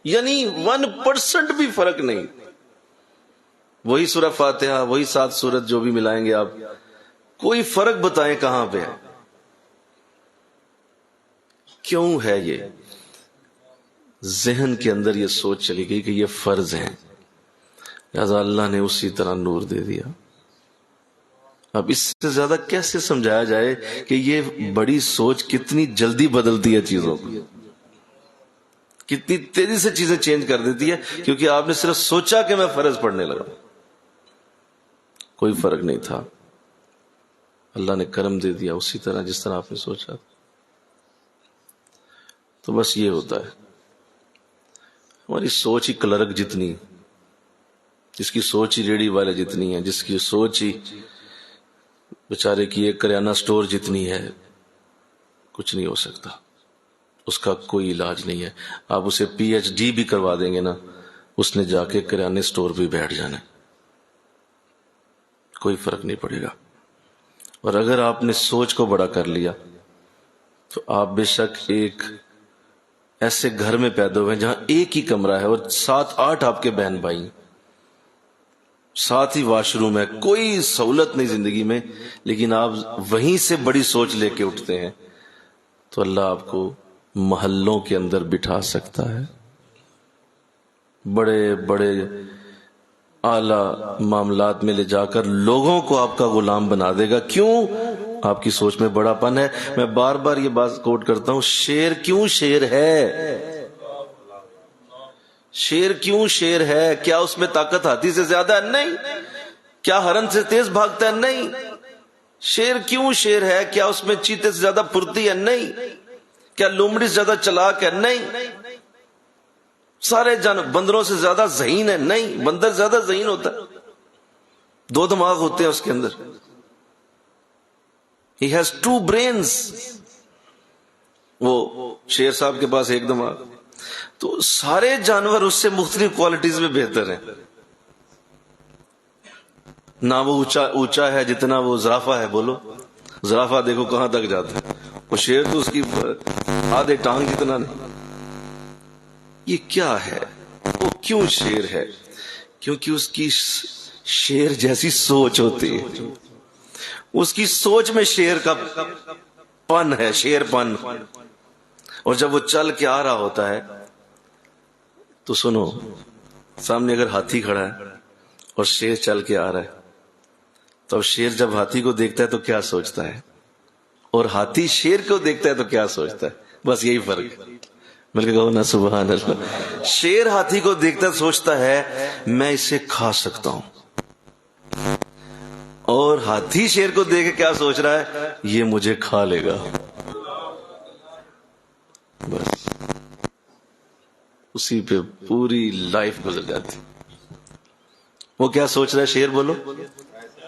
Speaker 1: یعنی 1% بھی فرق نہیں. وہی سورہ فاتحہ، وہی 7 سورت جو بھی ملائیں گے آپ. کوئی فرق بتائیں کہاں پہ ہے؟ کیوں ہے؟ یہ ذہن کے اندر یہ سوچ چلی گئی کہ یہ فرض ہیں، لہذا اللہ نے اسی طرح نور دے دیا. اب اس سے زیادہ کیسے سمجھایا جائے کہ یہ بڑی سوچ کتنی جلدی بدلتی ہے چیزوں کو، کتنی تیزی سے چیزیں چینج کر دیتی ہے، کیونکہ آپ نے صرف سوچا کہ میں فرض پڑھنے لگا. کوئی فرق نہیں تھا، اللہ نے کرم دے دیا اسی طرح جس طرح آپ نے سوچا. تو بس یہ ہوتا ہے، ہماری سوچ ہی کلرک جتنی، جس کی سوچ ہی ریڑھی والے جتنی ہے، جس کی سوچ ہی بیچارے کی ایک کریانہ سٹور جتنی ہے، کچھ نہیں ہو سکتا. اس کا کوئی علاج نہیں ہے. آپ اسے PhD بھی کروا دیں گے نا، اس نے جا کے کریانے سٹور پہ بیٹھ جانا، کوئی فرق نہیں پڑے گا. اور اگر آپ نے سوچ کو بڑا کر لیا تو آپ بے شک ایک ایسے گھر میں پیدا ہوئے جہاں ایک ہی کمرہ ہے اور 7-8 آپ کے بہن بھائی، ساتھ ہی واش روم ہے، کوئی سہولت نہیں زندگی میں، لیکن آپ وہیں سے بڑی سوچ لے کے اٹھتے ہیں تو اللہ آپ کو محلوں کے اندر بٹھا سکتا ہے، بڑے بڑے اعلی معاملات میں لے جا کر لوگوں کو آپ کا غلام بنا دے گا. کیوں؟ آپ کی سوچ میں بڑا پن ہے. میں بار بار یہ بات کوٹ کرتا ہوں، شیر کیوں شیر ہے؟ شیر کیوں شیر ہے؟ کیا اس میں طاقت ہاتھی سے زیادہ ہے؟ نہیں. کیا ہرن سے تیز بھاگتا ہے؟ نہیں. شیر کیوں شیر ہے؟ کیا اس میں چیتے سے زیادہ پھرتی ہے؟ نہیں. کیا لومڑی زیادہ چلاک ہے؟ نہیں. سارے بندروں سے زیادہ ذہین ہے؟ نہیں. بندر زیادہ ذہین ہوتا ہے، 2 دماغ ہوتے ہیں اس کے اندر. He has 2 brains. وہ شیر صاحب کے پاس 1 دماغ. تو سارے جانور اس سے مختلف کوالٹیز میں بہتر ہیں. نہ وہ اونچا ہے جتنا وہ زرافہ ہے. بولو زرافہ دیکھو کہاں تک جاتا ہے، وہ شیر تو اس کی آدھے ٹانگ جتنا نہیں. یہ کیا ہے؟ وہ کیوں شیر ہے؟ کیونکہ اس کی شیر جیسی سوچ ہوتی ہے. اس کی سوچ میں شیر کا پن ہے، شیر پن. اور جب وہ چل کے آ رہا ہوتا ہے تو سنو، سامنے اگر ہاتھی کھڑا ہے اور شیر چل کے آ رہا ہے، تو اب شیر جب ہاتھی کو دیکھتا ہے تو کیا سوچتا ہے، اور ہاتھی شیر کو دیکھتا ہے تو کیا سوچتا ہے؟ بس یہی فرق. مل کے کہو نا سبحان اللہ. شیر ہاتھی کو دیکھتا سوچتا ہے میں اسے کھا سکتا ہوں، اور ہاتھی شیر کو دیکھ کے کیا سوچ رہا ہے؟ یہ مجھے کھا لے گا. بس اسی پہ پوری لائف گزر جاتی. وہ کیا سوچ رہا ہے شیر؟ بولو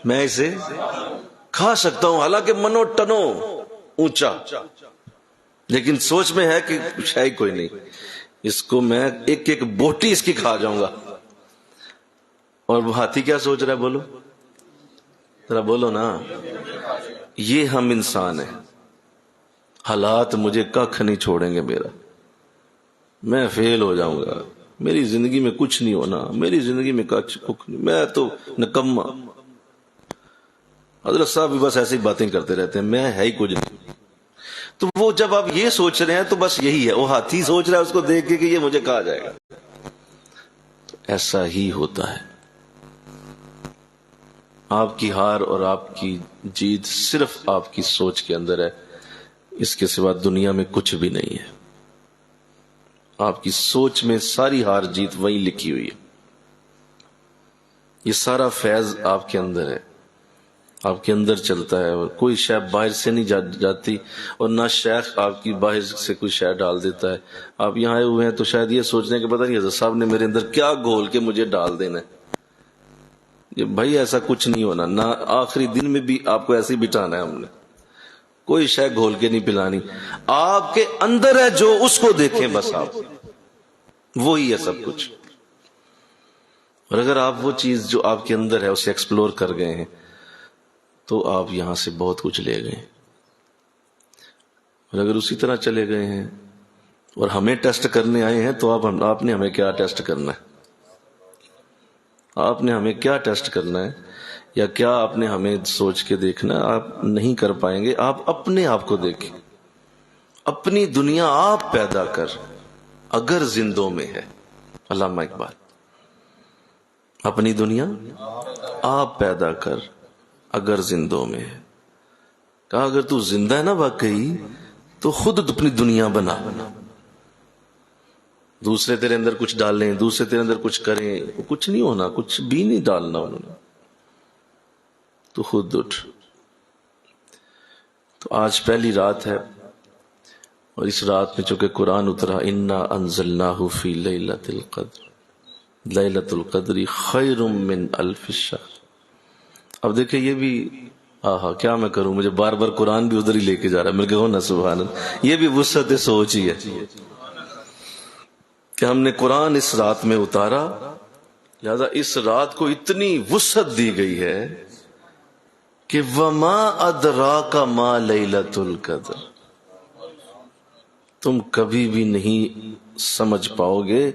Speaker 1: میں اسے کھا سکتا ہوں، حالانکہ منو ٹنو اونچا، لیکن سوچ میں ہے کہ کچھ ہے کوئی نہیں، اس کو میں ایک ایک بوٹی اس کی کھا جاؤں گا. اور وہ ہاتھی کیا سوچ رہا ہے؟ بولو ذرا بولو نا. یہ ہم انسان ہیں، حالات مجھے ککھ نہیں چھوڑیں گے میرا، میں فیل ہو جاؤں گا، میری زندگی میں کچھ نہیں ہونا، میری زندگی میں کچھ نہیں، میں تو نکما. حضرت صاحب بھی بس ایسی باتیں کرتے رہتے ہیں، میں ہے ہی کچھ نہیں. تو وہ جب آپ یہ سوچ رہے ہیں تو بس یہی ہے، وہ ہاتھی سوچ رہا ہے اس کو دیکھ کے کہ یہ مجھے کہا جائے گا. تو ایسا ہی ہوتا ہے. آپ کی ہار اور آپ کی جیت صرف آپ کی سوچ کے اندر ہے، اس کے سوا دنیا میں کچھ بھی نہیں ہے. آپ کی سوچ میں ساری ہار جیت وہی لکھی ہوئی ہے. یہ سارا فیض آپ کے اندر ہے، آپ کے اندر چلتا ہے، اور کوئی شے باہر سے نہیں جاتی، اور نہ شیخ آپ کی باہر سے کوئی شے ڈال دیتا ہے. آپ یہاں آئے ہوئے ہیں تو شاید یہ سوچنے کے پتہ نہیں حضرت صاحب نے میرے اندر کیا گھول کے مجھے ڈال دینا ہے. یہ بھائی ایسا کچھ نہیں ہونا، نہ آخری دن میں بھی آپ کو ایسے ہی بٹھانا ہے. ہم نے کوئی شے گھول کے نہیں پلانی، آپ کے اندر ہے جو اس کو دیکھیں بس، آپ وہی ہے سب کچھ. اور اگر آپ وہ چیز جو آپ کے اندر ہے اسے ایکسپلور کر گئے ہیں تو آپ یہاں سے بہت کچھ لے گئے. اور اگر اسی طرح چلے گئے ہیں اور ہمیں ٹیسٹ کرنے آئے ہیں تو آپ نے ہمیں کیا ٹیسٹ کرنا ہے؟ آپ نے ہمیں کیا ٹیسٹ کرنا ہے، یا کیا آپ نے ہمیں سوچ کے دیکھنا ہے؟ آپ نہیں کر پائیں گے. آپ اپنے آپ کو دیکھیں، اپنی دنیا آپ پیدا کر اگر زندوں میں ہے. علامہ اقبال. اپنی دنیا آپ پیدا کر اگر زندوں میں ہے. کہا اگر تو زندہ ہے نا واقعی تو خود اپنی دنیا بنا. دوسرے تیرے اندر کچھ ڈالیں، دوسرے تیرے اندر کچھ کریں، کچھ نہیں ہونا، کچھ بھی نہیں ڈالنا انہوں نے. تو خود اٹھ. تو آج پہلی رات ہے، اور اس رات میں چونکہ قرآن اترا، انا انزلناہ فی لیلۃ القدر، لیلۃ القدر خیر من الف شہر. اب دیکھیں یہ بھی کیا میں کروں، مجھے بار بار قرآن بھی ادھر ہی لے کے جا رہا ہے. مل کے نا سبحان اللہ. یہ بھی وسعت سوچ ہی ہے کہ ہم نے قرآن اس رات میں اتارا، لہذا اس رات کو اتنی وسعت دی گئی ہے کہ وما ادراک ما لیلۃ القدر. تم کبھی بھی نہیں سمجھ پاؤ گے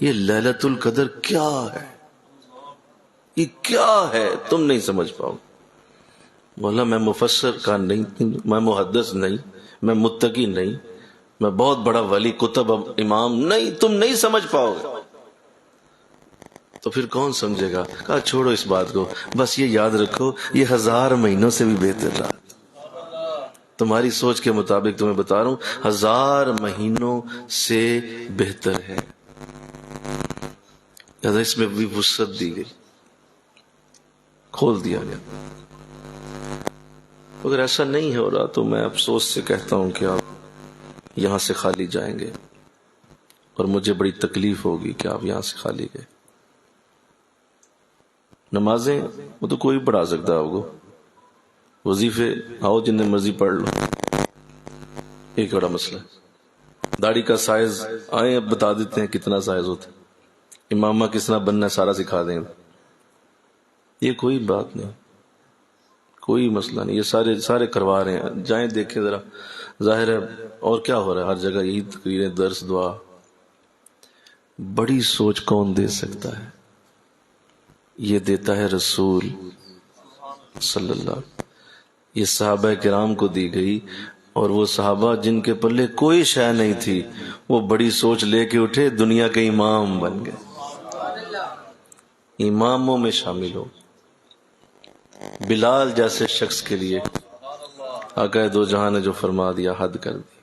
Speaker 1: یہ لیلۃ القدر کیا ہے، یہ کیا ہے، تم نہیں سمجھ پاؤ. بولا میں مفسر کا نہیں، میں محدث نہیں، میں متقی نہیں، میں بہت بڑا ولی کتب امام نہیں، تم نہیں سمجھ پاؤ گے. تو پھر کون سمجھے گا؟ کہا چھوڑو اس بات کو، بس یہ یاد رکھو یہ 1000 مہینوں سے بھی بہتر رہا. تمہاری سوچ کے مطابق تمہیں بتا رہا ہوں 1000 مہینوں سے بہتر ہے. لہذا اس میں بھی وسعت دی گئی، کھول دیا گیا. اگر ایسا نہیں ہو رہا تو میں افسوس سے کہتا ہوں کہ آپ یہاں سے خالی جائیں گے، اور مجھے بڑی تکلیف ہوگی کہ آپ یہاں سے خالی گئے۔ نمازیں وہ تو کوئی پڑھا سکتا ہے آپ کو، وظیفے آؤ جن مرضی پڑھ لو، ایک بڑا مسئلہ ہے۔ داڑھی کا سائز آئیں اب بتا دیتے ہیں کتنا سائز ہوتا ہے، امامہ کس طرح بننا ہے سارا سکھا دیں گے، یہ کوئی بات نہیں، کوئی مسئلہ نہیں، یہ سارے کروا رہے ہیں، جائیں دیکھیں ذرا۔ ظاہر ہے اور کیا ہو رہا ہے، ہر جگہ یہی تقریریں، درس، دعا۔ بڑی سوچ کون دے سکتا ہے؟ یہ دیتا ہے رسول صلی اللہ علیہ وسلم۔ یہ صحابہ کرام کو دی گئی، اور وہ صحابہ جن کے پلے کوئی شے نہیں تھی، وہ بڑی سوچ لے کے اٹھے، دنیا کے امام بن گئے، اماموں میں شامل ہو۔ بلال جیسے شخص کے لیے آقا دو جہاں نے جو فرما دیا حد کر دی،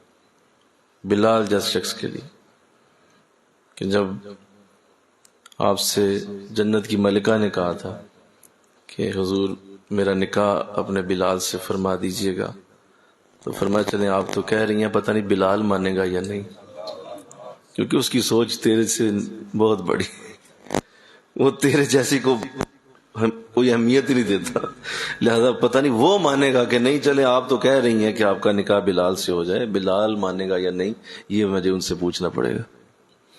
Speaker 1: بلال جیسے شخص کے لیے کہ جب آپ سے جنت کی ملکہ نے کہا تھا کہ حضور میرا نکاح اپنے بلال سے فرما دیجئے گا، تو فرمایا چلیں آپ تو کہہ رہی ہیں، پتہ نہیں بلال مانے گا یا نہیں، کیونکہ اس کی سوچ تیرے سے بہت بڑی، وہ تیرے جیسی کو کوئی اہمیت ہی نہیں دیتا، لہذا پتہ نہیں وہ مانے گا کہ نہیں۔ چلے آپ تو کہہ رہی ہیں کہ آپ کا نکاح بلال سے ہو جائے، بلال مانے گا یا نہیں یہ مجھے ان سے پوچھنا پڑے گا۔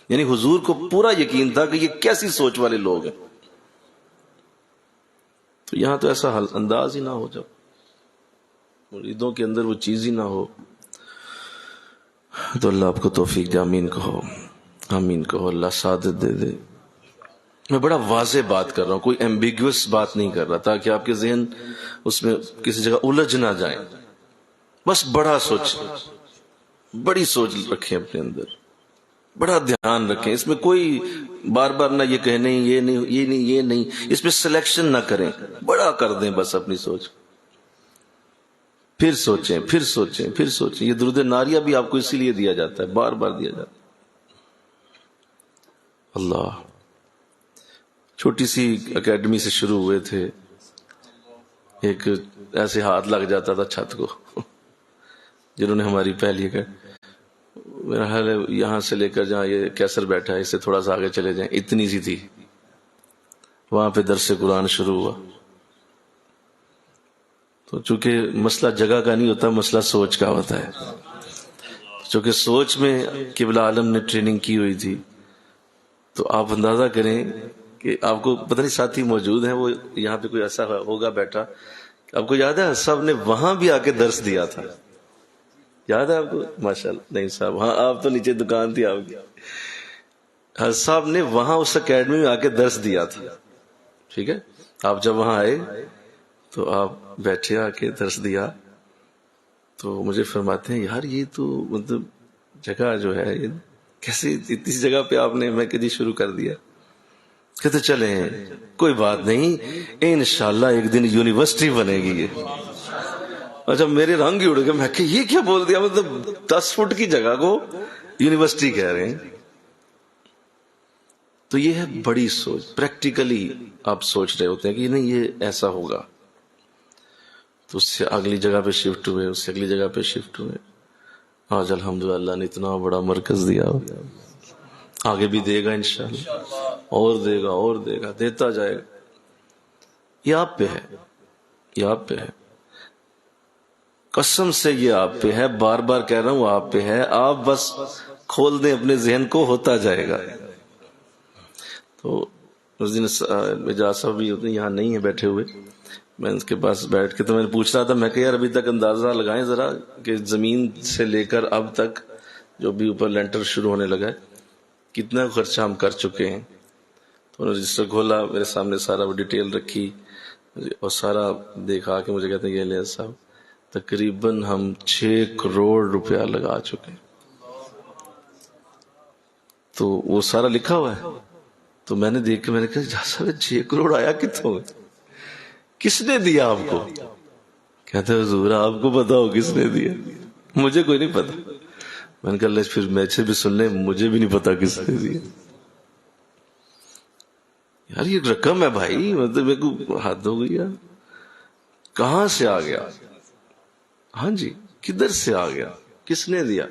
Speaker 1: یعنی حضور کو پورا یقین تھا کہ یہ کیسی سوچ والے لوگ ہیں۔ تو یہاں تو ایسا انداز ہی نہ ہو، جب مریدوں کے اندر وہ چیز ہی نہ ہو، تو اللہ آپ کو توفیق دے، آمین کہو، آمین کہو، اللہ سعادت دے دے۔ میں بڑا واضح بات کر رہا ہوں، کوئی ایمبیگوس بات نہیں کر رہا، تاکہ آپ کے ذہن اس میں کسی جگہ الجھ نہ جائیں۔ بس بڑا سوچیں، بڑی سوچ رکھیں اپنے اندر، بڑا دھیان رکھیں، اس میں کوئی بار بار نہ یہ کہنے یہ نہیں یہ نہیں یہ نہیں، اس میں سلیکشن نہ کریں، بڑا کر دیں بس اپنی سوچ، پھر سوچیں پھر سوچیں پھر سوچیں۔ یہ درود ناریہ بھی آپ کو اسی لیے دیا جاتا ہے، بار بار دیا جاتا ہے۔ اللہ، چھوٹی سی اکیڈمی سے شروع ہوئے تھے، ایک ایسے ہاتھ لگ جاتا تھا چھت کو، جنہوں نے ہماری پہلی میرا خیال ہے یہاں سے لے کر جہاں یہ کیسر بیٹھا ہے اس سے تھوڑا سا آگے چلے جائیں، اتنی سی تھی، وہاں پہ درس قرآن شروع ہوا۔ تو چونکہ مسئلہ جگہ کا نہیں ہوتا، مسئلہ سوچ کا ہوتا ہے، چونکہ سوچ میں قبلہ عالم نے ٹریننگ کی ہوئی تھی، تو آپ اندازہ کریں کہ آپ کو پتہ نہیں ساتھی موجود ہیں، وہ یہاں پہ کوئی ایسا ہوگا بیٹھا، آپ کو یاد ہے صاحب نے وہاں بھی آ کے درس دیا تھا، یاد ہے آپ کو؟ ماشاءاللہ، نہیں صاحب ہاں آپ تو نیچے دکان تھی آپ کی، حضرت صاحب نے وہاں اس اکیڈمی میں آ کے درس دیا تھا، ٹھیک ہے؟ آپ جب وہاں آئے تو آپ بیٹھے، آ کے درس دیا، تو مجھے فرماتے ہیں یار یہ تو مطلب جگہ جو ہے کیسے اتنی جگہ پہ آپ نے، میں کدی شروع کر دیا، کہتے چلیں کوئی بات نہیں، انشاءاللہ ایک دن یونیورسٹی بنے گی یہ۔ اچھا میرے رنگ ہی اڑ گئے، میں کہ یہ کیا بول دیا، مطلب 10 فٹ کی جگہ کو یونیورسٹی کہہ رہے ہیں۔ تو یہ ہے بڑی سوچ، پریکٹیکلی آپ سوچ رہے ہوتے ہیں کہ نہیں یہ ایسا ہوگا، تو اس سے اگلی جگہ پہ شفٹ ہوئے، اس سے اگلی جگہ پہ شفٹ ہوئے، آج الحمدللہ اللہ نے اتنا بڑا مرکز دیا، آگے بھی دے گا انشاءاللہ، اور دے گا اور دے گا، دیتا جائے گا۔ یہ آپ پہ ہے، یہ آپ پہ ہے، قسم سے یہ آپ پہ ہے، بار بار کہہ رہا ہوں آپ پہ ہے، آپ بس کھول دیں اپنے ذہن کو، ہوتا جائے گا۔ تو اس دن اجاز صاحب بھی یہاں نہیں ہے بیٹھے ہوئے، میں اس کے پاس بیٹھ کے تو میں نے پوچھ رہا تھا، میں کہ یار ابھی تک اندازہ لگائیں ذرا کہ زمین سے لے کر اب تک جو بھی اوپر لینٹر شروع ہونے لگا ہے کتنا خرچہ ہم کر چکے ہیں۔ تو انہوں نے رجسٹر کھولا، میرے سامنے سارا وہ ڈیٹیل رکھی اور سارا دیکھا کے مجھے کہتے ہیں یہ لے صاحب تقریباً ہم 6 کروڑ روپیہ لگا چکے ہیں۔ تو وہ سارا لکھا ہوا ہے، تو میں نے دیکھ کے میں نے کہا جا صاحب 6 کروڑ آیا کتوں، کس نے دیا آپ کو؟ کہتے حضور آپ کو پتا ہو کس نے دیا، مجھے کوئی نہیں پتا۔ میں نے کہا اللہ پھر میں سے بھی سن لیں، مجھے بھی نہیں پتا کس نے دیا۔ یار یہ رقم ہے بھائی، مطلب میرے کو حد ہو گئی یار، کہاں سے آ گیا؟ ہاں جی کدھر سے آ گیا، کس نے دیا؟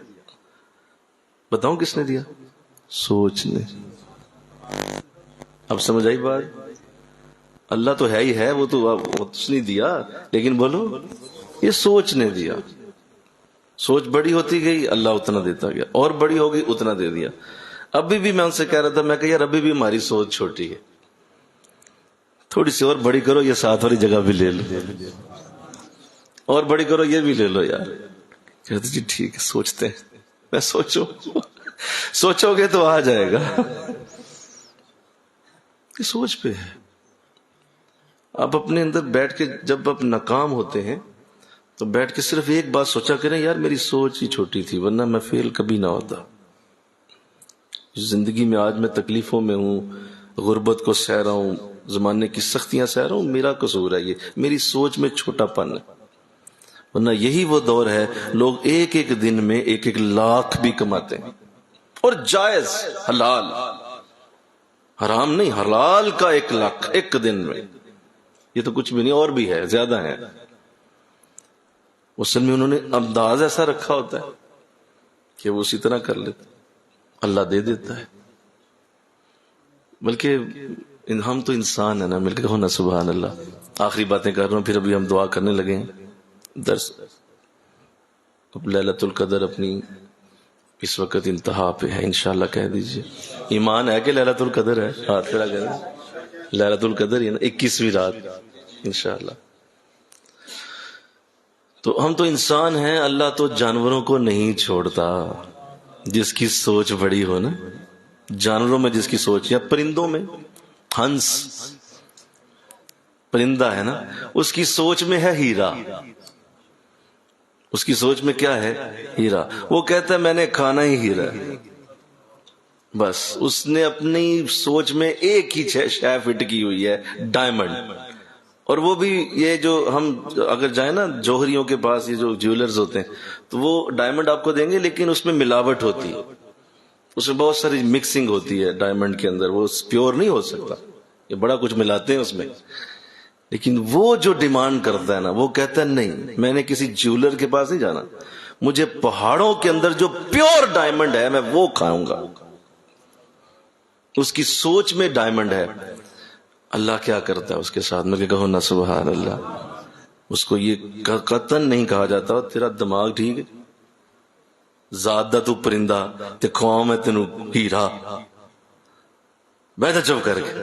Speaker 1: بتاؤں کس نے دیا؟ سوچ نے۔ اب سمجھ آئی بات؟ اللہ تو ہے ہی ہے، وہ تو اس نے دیا، لیکن بولو یہ سوچ نے دیا۔ سوچ بڑی ہوتی گئی، اللہ اتنا دیتا گیا، اور بڑی ہو گئی، اتنا دے دیا۔ ابھی بھی میں ان سے کہہ رہا تھا، میں کہ یار ابھی بھی ہماری سوچ چھوٹی ہے، تھوڑی سی اور بڑی کرو، یہ 7 والی جگہ بھی لے لو، اور بڑی کرو، یہ بھی لے لو یار۔ کہتے جی ٹھیک ہے، سوچتے ہیں۔ میں سوچو گے تو آ جائے گا۔ یہ سوچ پہ ہے۔ آپ اپنے اندر بیٹھ کے جب آپ ناکام ہوتے ہیں تو بیٹھ کے صرف ایک بات سوچا کریں، یار میری سوچ ہی چھوٹی تھی، ورنہ میں فیل کبھی نہ ہوتا۔ زندگی میں آج میں تکلیفوں میں ہوں، غربت کو سہ رہا ہوں، زمانے کی سختیاں سہ رہا ہوں، میرا قصور ہے، یہ میری سوچ میں چھوٹا پن ہے۔ ورنہ یہی وہ دور ہے لوگ ایک ایک دن میں 1-1 لاکھ بھی کماتے ہیں، اور جائز، حلال، حرام نہیں، حلال کا 1 لاکھ ایک دن میں۔ یہ تو کچھ بھی نہیں، اور بھی ہے، زیادہ ہے۔ اصل میں انہوں نے انداز ایسا رکھا ہوتا ہے کہ وہ اسی طرح کر لیتے، اللہ دے دیتا ہے۔ بلکہ ہم تو انسان ہیں نا، مل کے ہونا سبحان اللہ۔ آخری باتیں کر رہا ہوں، پھر ابھی ہم دعا کرنے لگے ہیں۔ درس اب لیلۃ القدر اپنی اس وقت انتہا پہ ہے، انشاءاللہ کہہ دیجئے ایمان ہے کہ لیلۃ القدر ہے؟ ہاتھ کھڑا کریں، لیلۃ القدر ہی ہے نا، 21ویں رات انشاءاللہ۔ تو ہم تو انسان ہیں، اللہ تو جانوروں کو نہیں چھوڑتا، جس کی سوچ بڑی ہو نا۔ جانوروں میں جس کی سوچ، یا پرندوں میں، ہنس پرندہ ہے نا، اس کی سوچ میں ہے ہیرا، اس کی سوچ میں کیا ہے؟ ہیرا۔ وہ کہتا ہے میں نے کھانا ہی ہیرا ہے، بس اس نے اپنی سوچ میں ایک ہی شے فٹ کی ہوئی ہے، ڈائمنڈ۔ اور وہ بھی یہ جو ہم اگر جائیں نا جوہریوں کے پاس، یہ جو جیولرز ہوتے ہیں، تو وہ ڈائمنڈ آپ کو دیں گے، لیکن اس میں ملاوٹ ہوتی ہے، اس میں بہت ساری مکسنگ ہوتی ہے ڈائمنڈ کے اندر، وہ پیور نہیں ہو سکتا، یہ بڑا کچھ ملاتے ہیں اس میں۔ لیکن وہ جو ڈیمانڈ کرتا ہے نا، وہ کہتا ہے نہیں، میں نے کسی جیولر کے پاس نہیں جانا، مجھے پہاڑوں کے اندر جو پیور ڈائمنڈ ہے میں وہ کھاؤں گا۔ اس کی سوچ میں ڈائمنڈ ہے۔ اللہ کیا کرتا ہے اس کے ساتھ میں، کہ کہو نا سبحان اللہ۔ اس کو یہ قطن نہیں کہا جاتا تیرا دماغ ٹھیک ہے، زیادہ تو پرندہ تے قوم ہے تینوں ہیرا، بیٹھا چپ کر کے۔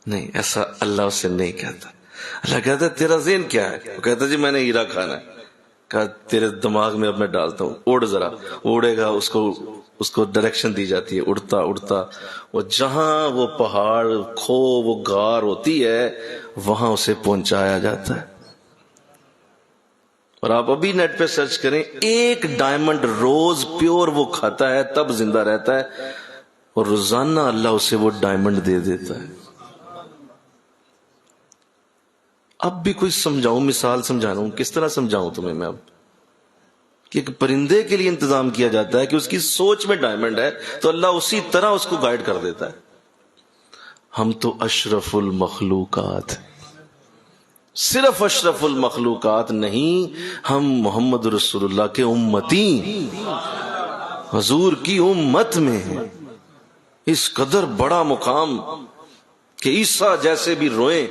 Speaker 1: نہیں، ایسا اللہ اسے نہیں کہتا۔ اللہ کہتا ہے تیرا ذہن کیا ہے؟ وہ کہتا جی میں نے ہیرا کھانا ہے۔ کہا تیرے دماغ میں اب میں ڈالتا ہوں، اڑ ذرا۔ اڑے گا، اس کو ڈائریکشن دی جاتی ہے، اڑتا اڑتا وہ جہاں وہ پہاڑ، کھو، وہ غار ہوتی ہے، وہاں اسے پہنچایا جاتا ہے۔ اور آپ ابھی نیٹ پہ سرچ کریں، 1 ڈائمنڈ روز پیور وہ کھاتا ہے، تب زندہ رہتا ہے، اور روزانہ اللہ اسے وہ ڈائمنڈ دے دیتا ہے۔ اب بھی کوئی سمجھاؤں، مثال سمجھا رہا ہوں، کس طرح سمجھاؤں تمہیں میں اب، کہ ایک پرندے کے لیے انتظام کیا جاتا ہے کہ اس کی سوچ میں ڈائمنڈ ہے، تو اللہ اسی طرح اس کو گائیڈ کر دیتا ہے۔ ہم تو اشرف المخلوقات، صرف اشرف المخلوقات نہیں، ہم محمد رسول اللہ کے امتی، حضور کی امت میں ہیں۔ اس قدر بڑا مقام کہ عیسیٰ جیسے بھی روئیں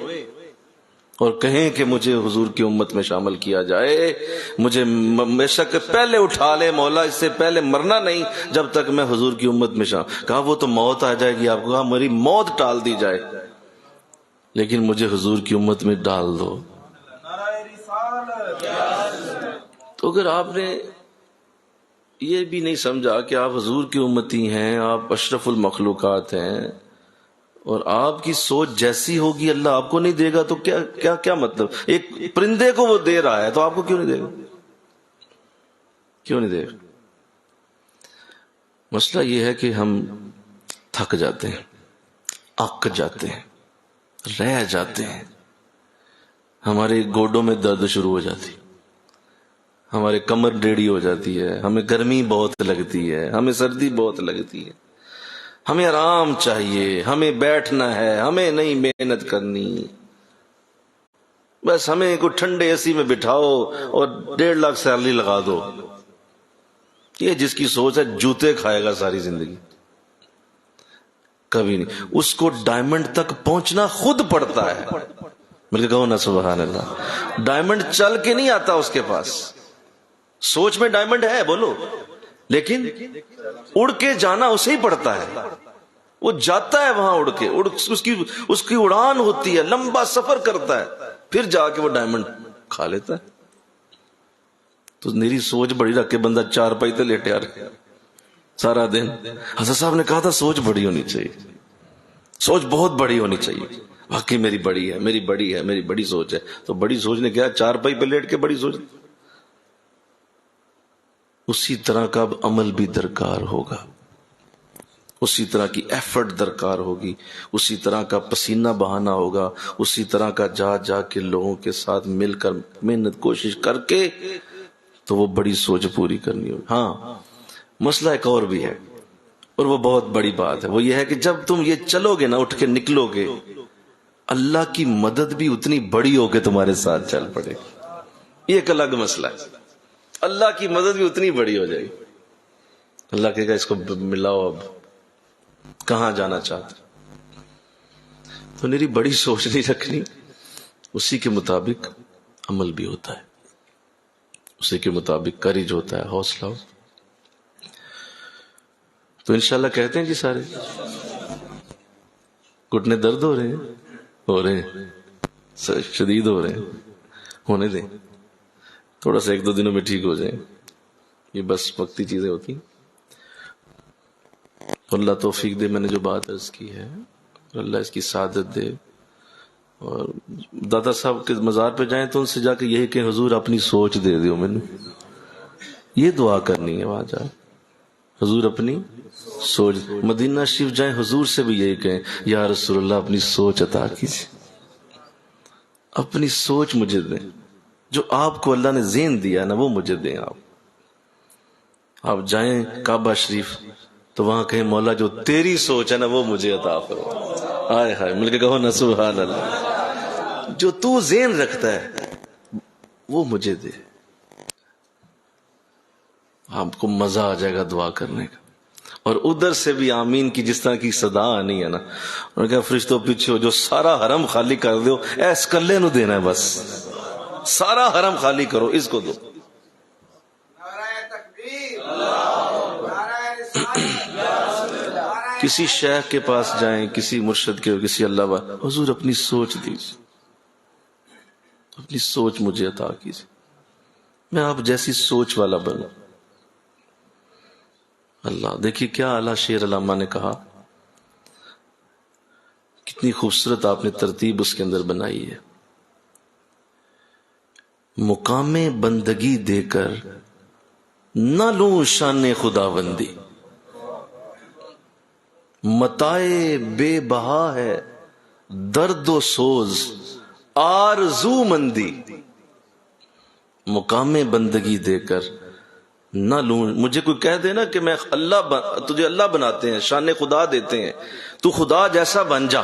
Speaker 1: اور کہیں کہ مجھے حضور کی امت میں شامل کیا جائے، مجھے بے شک پہلے اٹھا لے مولا، اس سے پہلے مرنا نہیں جب تک میں حضور کی امت میں شامل۔ کہا وہ تو موت آ جائے گی آپ کو، کہا میری موت ٹال دی جائے، لیکن مجھے حضور کی امت میں ڈال دو۔ تو اگر آپ نے یہ بھی نہیں سمجھا کہ آپ حضور کی امتی ہیں، آپ اشرف المخلوقات ہیں، اور آپ کی سوچ جیسی ہوگی اللہ آپ کو نہیں دے گا، تو کیا مطلب؟ ایک پرندے کو وہ دے رہا ہے تو آپ کو کیوں نہیں دے گا؟ کیوں نہیں دے گا؟ مسئلہ یہ ہے کہ ہم تھک جاتے ہیں، اک جاتے ہیں، رہ جاتے ہیں، ہمارے گوڈوں میں درد شروع ہو جاتی، ہمارے کمر ڈیڑھی ہو جاتی ہے، ہمیں گرمی بہت لگتی ہے، ہمیں سردی بہت لگتی ہے، ہمیں آرام چاہیے، ہمیں بیٹھنا ہے، ہمیں نہیں محنت کرنی، بس ہمیں کوئی ٹھنڈے اے سی میں بٹھاؤ اور 1.5 لاکھ سیلری لگا دو، یہ جس کی سوچ ہے جوتے کھائے گا ساری زندگی، کبھی نہیں. اس کو ڈائمنڈ تک پہنچنا خود پڑتا ہے. مل کے کہو نا سبحان اللہ. ڈائمنڈ چل کے نہیں آتا اس کے پاس. سوچ میں ڈائمنڈ ہے بولو، لیکن اڑ کے جانا اسے ہی پڑتا ہے. وہ جاتا ہے وہاں اڑ کے، اس کی اڑان ہوتی ہے، لمبا سفر کرتا ہے، پھر جا کے وہ ڈائمنڈ کھا لیتا ہے. تو میری سوچ بڑی رکھ کے بندہ چار پائی تے لیٹے آ رہے سارا دن. حضرت صاحب نے کہا تھا سوچ بڑی ہونی چاہیے، سوچ بہت بڑی ہونی چاہیے. واقعی میری بڑی ہے، میری بڑی ہے، میری بڑی سوچ ہے. تو بڑی سوچ نے کیا چار پائی پہ لیٹ کے بڑی سوچ. اسی طرح کا اب عمل بھی درکار ہوگا، اسی طرح کی ایفرٹ درکار ہوگی، اسی طرح کا پسینہ بہانا ہوگا، اسی طرح کا جا جا کے لوگوں کے ساتھ مل کر محنت کوشش کر کے تو وہ بڑی سوچ پوری کرنی ہوگی. ہاں مسئلہ ایک اور بھی ہے، اور وہ بہت بڑی بات ہے. وہ یہ ہے کہ جب تم یہ چلو گے نا، اٹھ کے نکلو گے، اللہ کی مدد بھی اتنی بڑی ہو کے تمہارے ساتھ چل پڑے گی. یہ ایک الگ مسئلہ ہے. اللہ کی مدد بھی اتنی بڑی ہو جائے گی. اللہ کہے گا اس کو ملاؤ، اب کہاں جانا چاہتے. تو میری بڑی سوچ نہیں رکھنی. اسی کے مطابق عمل بھی ہوتا ہے، اسی کے مطابق کریج ہوتا ہے، حوصلہ ہو. تو انشاءاللہ کہتے ہیں جی سارے. گھٹنے درد ہو رہے ہیں شدید ہو رہے ہیں، ہونے دیں، تھوڑا سا ایک دو دنوں میں ٹھیک ہو جائیں. یہ بس وقتی چیزیں ہوتی ہیں. اللہ توفیق دے. میں نے جو بات عرض کی ہے اللہ اس کی سعادت دے. اور دادا صاحب کے مزار پہ جائیں تو ان سے جا کے یہی کہ حضور اپنی سوچ دے دیو میں، یہ دعا کرنی ہے. وہاں جا حضور اپنی سوچ. مدینہ شریف جائیں حضور سے بھی یہی کہیں یا رسول اللہ اپنی سوچ عطا کیجیے، اپنی سوچ مجھے دیں. جو آپ کو اللہ نے ذہن دیا نا وہ مجھے دیں. آپ جائیں کعبہ شریف تو وہاں کہیں مولا جو تیری سوچ ہے نا وہ مجھے عطا فرما. ہائے ہائے مل کے کہو نا سبحان اللہ. جو تو ذہن رکھتا ہے وہ مجھے دے. آپ کو مزہ آ جائے گا دعا کرنے کا. اور ادھر سے بھی آمین کی جس طرح کی صدا آنی ہے نا، انہوں نے کہا فرشتوں پیچھے ہو، جو سارا حرم خالی کر دو ایس کلے نو دینا ہے، بس سارا حرم خالی کرو، اس کو دو. کسی شیخ کے پاس جائیں، کسی مرشد کے، کسی اللہ حضور اپنی سوچ دیجیے، اپنی سوچ مجھے عطا کیجیے، میں آپ جیسی سوچ والا بنوں. اللہ دیکھیے کیا اعلیٰ شعر علامہ نے کہا، کتنی خوبصورت آپ نے ترتیب اس کے اندر بنائی ہے. مقام بندگی دے کر نہ لوں شان خداوندی، متائے بے بہا ہے درد و سوز آرزو مندی. مقام بندگی دے کر نہ لوں. مجھے کوئی کہہ دے نا کہ میں تجھے اللہ بناتے ہیں، شان خدا دیتے ہیں، تو خدا جیسا بن جا.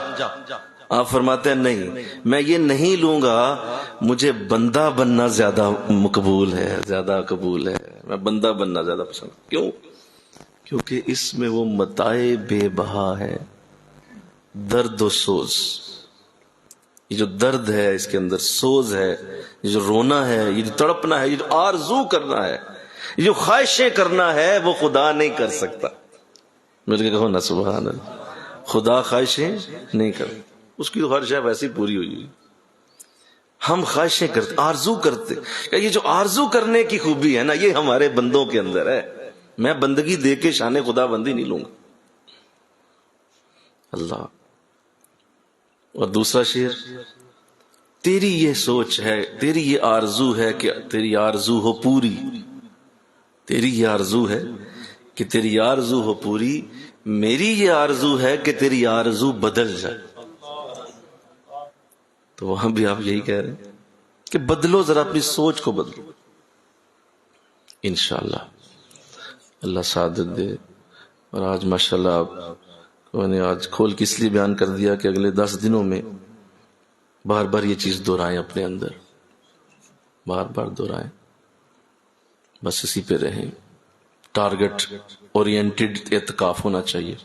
Speaker 1: آپ فرماتے ہیں نہیں، میں یہ نہیں لوں گا، مجھے بندہ بننا زیادہ مقبول ہے، زیادہ قبول ہے. میں بندہ بننا زیادہ پسند. کیوں؟ کیونکہ اس میں وہ متائے بے بہا ہے درد و سوز. یہ جو درد ہے اس کے اندر، سوز ہے، یہ جو رونا ہے، یہ جو تڑپنا ہے، یہ جو آرزو کرنا ہے، یہ جو خواہشیں کرنا ہے، وہ خدا نہیں کر سکتا. میرے کہ کہو نا سبحان اللہ. خدا خواہشیں نہیں کرتا، اس کی تو ہر شے ویسی پوری ہوئی. ہم خواہشیں کرتے، آرزو کرتے. یہ جو آرزو کرنے کی خوبی ہے نا یہ ہمارے بندوں کے اندر ہے. میں بندگی دے کے شان خدا بندی نہیں لوں گا. اللہ. اور دوسرا شعر، تیری یہ سوچ ہے، تیری یہ آرزو ہے کہ تیری آرزو ہو پوری. تیری یہ آرزو ہے کہ تیری آرزو ہو پوری، میری یہ آرزو ہے کہ تیری آرزو بدل جائے. تو وہاں بھی آپ یہی کہہ رہے ہیں کہ بدلو، ذرا اپنی سوچ کو بدلو. انشاءاللہ اللہ سعادت دے. اور آج ماشاءاللہ آپ میں نے آج کھول کے اس لیے بیان کر دیا کہ اگلے 10 دنوں میں بار بار یہ چیز دہرائیں اپنے اندر، بار بار دہرائیں، بس اسی پہ رہیں. ٹارگٹ اورینٹڈ اعتکاف ہونا چاہیے.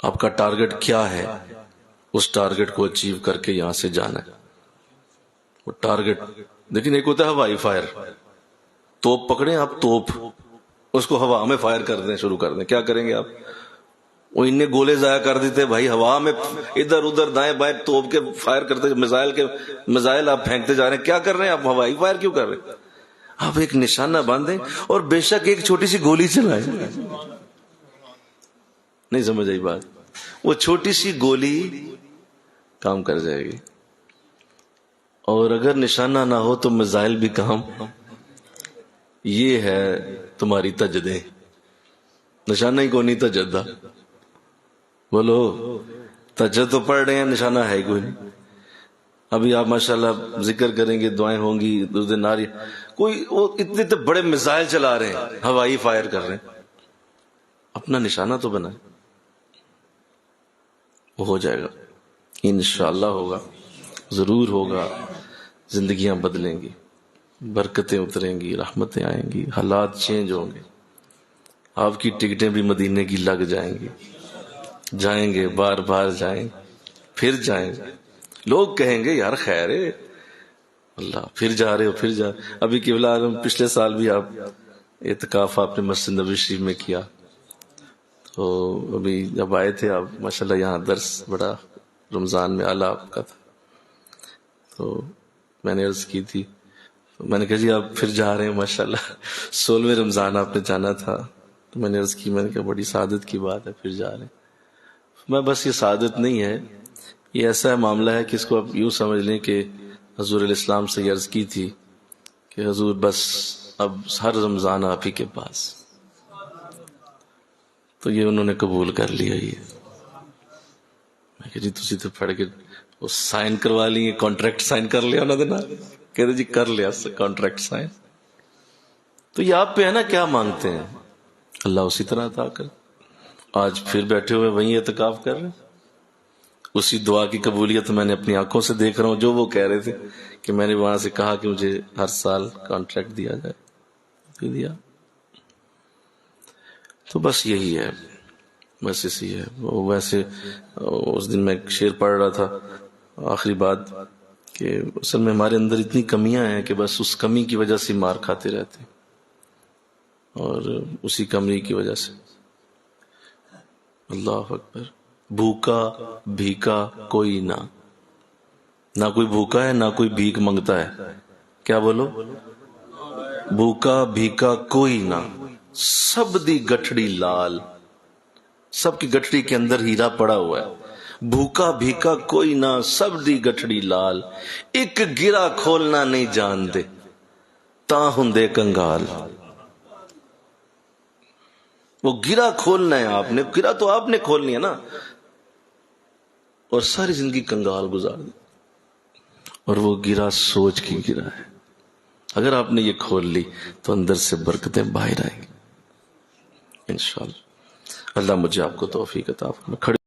Speaker 1: آپ کا ٹارگٹ کیا ہے؟ اس ٹارگٹ کو اچیو کر کے یہاں سے جانا ہے. وہ ٹارگٹ لیکن ایک ہوتا ہے ہوائی فائر. توپ پکڑیں آپ، توپ اس کو ہوا میں فائر کر دیں، شروع کر دیں. کیا کریں گے آپ؟ وہ انہیں گولے ضائع کر دیتے بھائی، ہوا میں ادھر ادھر دائیں بائیں توپ کے فائر کرتے، میزائل آپ پھینکتے جا رہے ہیں. کیا کر رہے ہیں آپ؟ ہوائی فائر کیوں کر رہے ہیں؟ آپ ایک نشانہ باندھیں اور بے شک ایک چھوٹی سی گولی چلائیں. نہیں سمجھ آئی بات؟ وہ چھوٹی سی گولی کام کر جائے گی، اور اگر نشانہ نہ ہو تو میزائل بھی کام. یہ ہے تمہاری تجدیں. نشانہ ہی کوئی نہیں تجدہ. بولو تجد تو پڑھ رہے ہیں، نشانہ ہے کوئی نہیں. ابھی آپ ماشاءاللہ ذکر کریں گے، دعائیں ہوں گی، اس دن ناری کوئی وہ اتنے بڑے میزائل چلا رہے ہیں، ہوائی فائر کر رہے ہیں. اپنا نشانہ تو بنائیں. وہ ہو جائے گا انشاءاللہ، ہوگا، ضرور ہوگا. زندگیاں بدلیں گی، برکتیں اتریں گی، رحمتیں آئیں گی، حالات چینج ہوں گے. آپ کی ٹکٹیں بھی مدینے کی لگ جائیں گی. جائیں گے، بار بار جائیں، پھر جائیں گے. لوگ کہیں گے یار خیر ہے اللہ، پھر جا رہے ہو، پھر جا. ابھی قبلہ اعظم پچھلے سال بھی آپ اعتکاف آپ نے مسجد نبوی شریف میں کیا، تو ابھی جب آئے تھے آپ ماشاءاللہ یہاں درس بڑا رمضان میں اعلیٰ آپ کا تھا، تو میں نے عرض کی تھی، میں نے کہا جی آپ پھر جا رہے ہیں ماشاءاللہ. 16ویں رمضان آپ نے جانا تھا، تو میں نے عرض کی، میں نے کہا بڑی سعادت کی بات ہے پھر جا رہے ہیں. میں بس یہ سعادت نہیں ہے، یہ ایسا معاملہ ہے کہ اس کو آپ یوں سمجھ لیں کہ حضور علیہ السلام سے یہ عرض کی تھی کہ حضور بس اب ہر رمضان آپ ہی کے پاس. تو یہ انہوں نے قبول کر لیا. یہ میں کہ جی تسی تو پڑھ کے وہ سائن کروا لیے، کانٹریکٹ سائن کر لیا انہوں نے. کہتے جی کر لیا کانٹریکٹ سائن. تو یہ آپ پہ ہے نا، کیا مانگتے ہیں اللہ اسی طرح عطا کر. آج پھر بیٹھے ہوئے وہیں اعتکاف کر رہے ہیں. اسی دعا کی قبولیت میں نے اپنی آنکھوں سے دیکھ رہا ہوں، جو وہ کہہ رہے تھے کہ میں نے وہاں سے کہا کہ مجھے ہر سال کانٹریکٹ دیا جائے، دیا. تو بس یہی ہے، بس اسی ہے. ویسے اس دن میں ایک شعر پڑھ رہا تھا، آخری بات، کہ اصل میں ہمارے اندر اتنی کمیاں ہیں کہ بس اس کمی کی وجہ سے مار کھاتے رہتے ہیں، اور اسی کمی کی وجہ سے. اللہ اکبر. بھوکا بھیکا کوئی نہ کوئی بھوکا ہے نہ کوئی بھیک منگتا ہے. کیا بولو؟ بھوکا بھیکا کوئی نہ، سب دی گٹھڑی لال. سب کی گٹھڑی کے اندر ہیرا پڑا ہوا ہے. بھوکا بھیکا کوئی نہ، سب دی گٹھڑی لال. ایک گرا کھولنا نہیں جان دے، تاں ہندے کنگال. وہ گرا کھولنا ہے آپ نے، گرا تو آپ نے کھولنی ہے نا، اور ساری زندگی کنگال گزار دی. اور وہ گرا سوچ کی گرا ہے. اگر آپ نے یہ کھول لی تو اندر سے برکتیں باہر آئیں گی انشاءاللہ. اللہ مجھے آپ کو توفیق عطا فرمائے.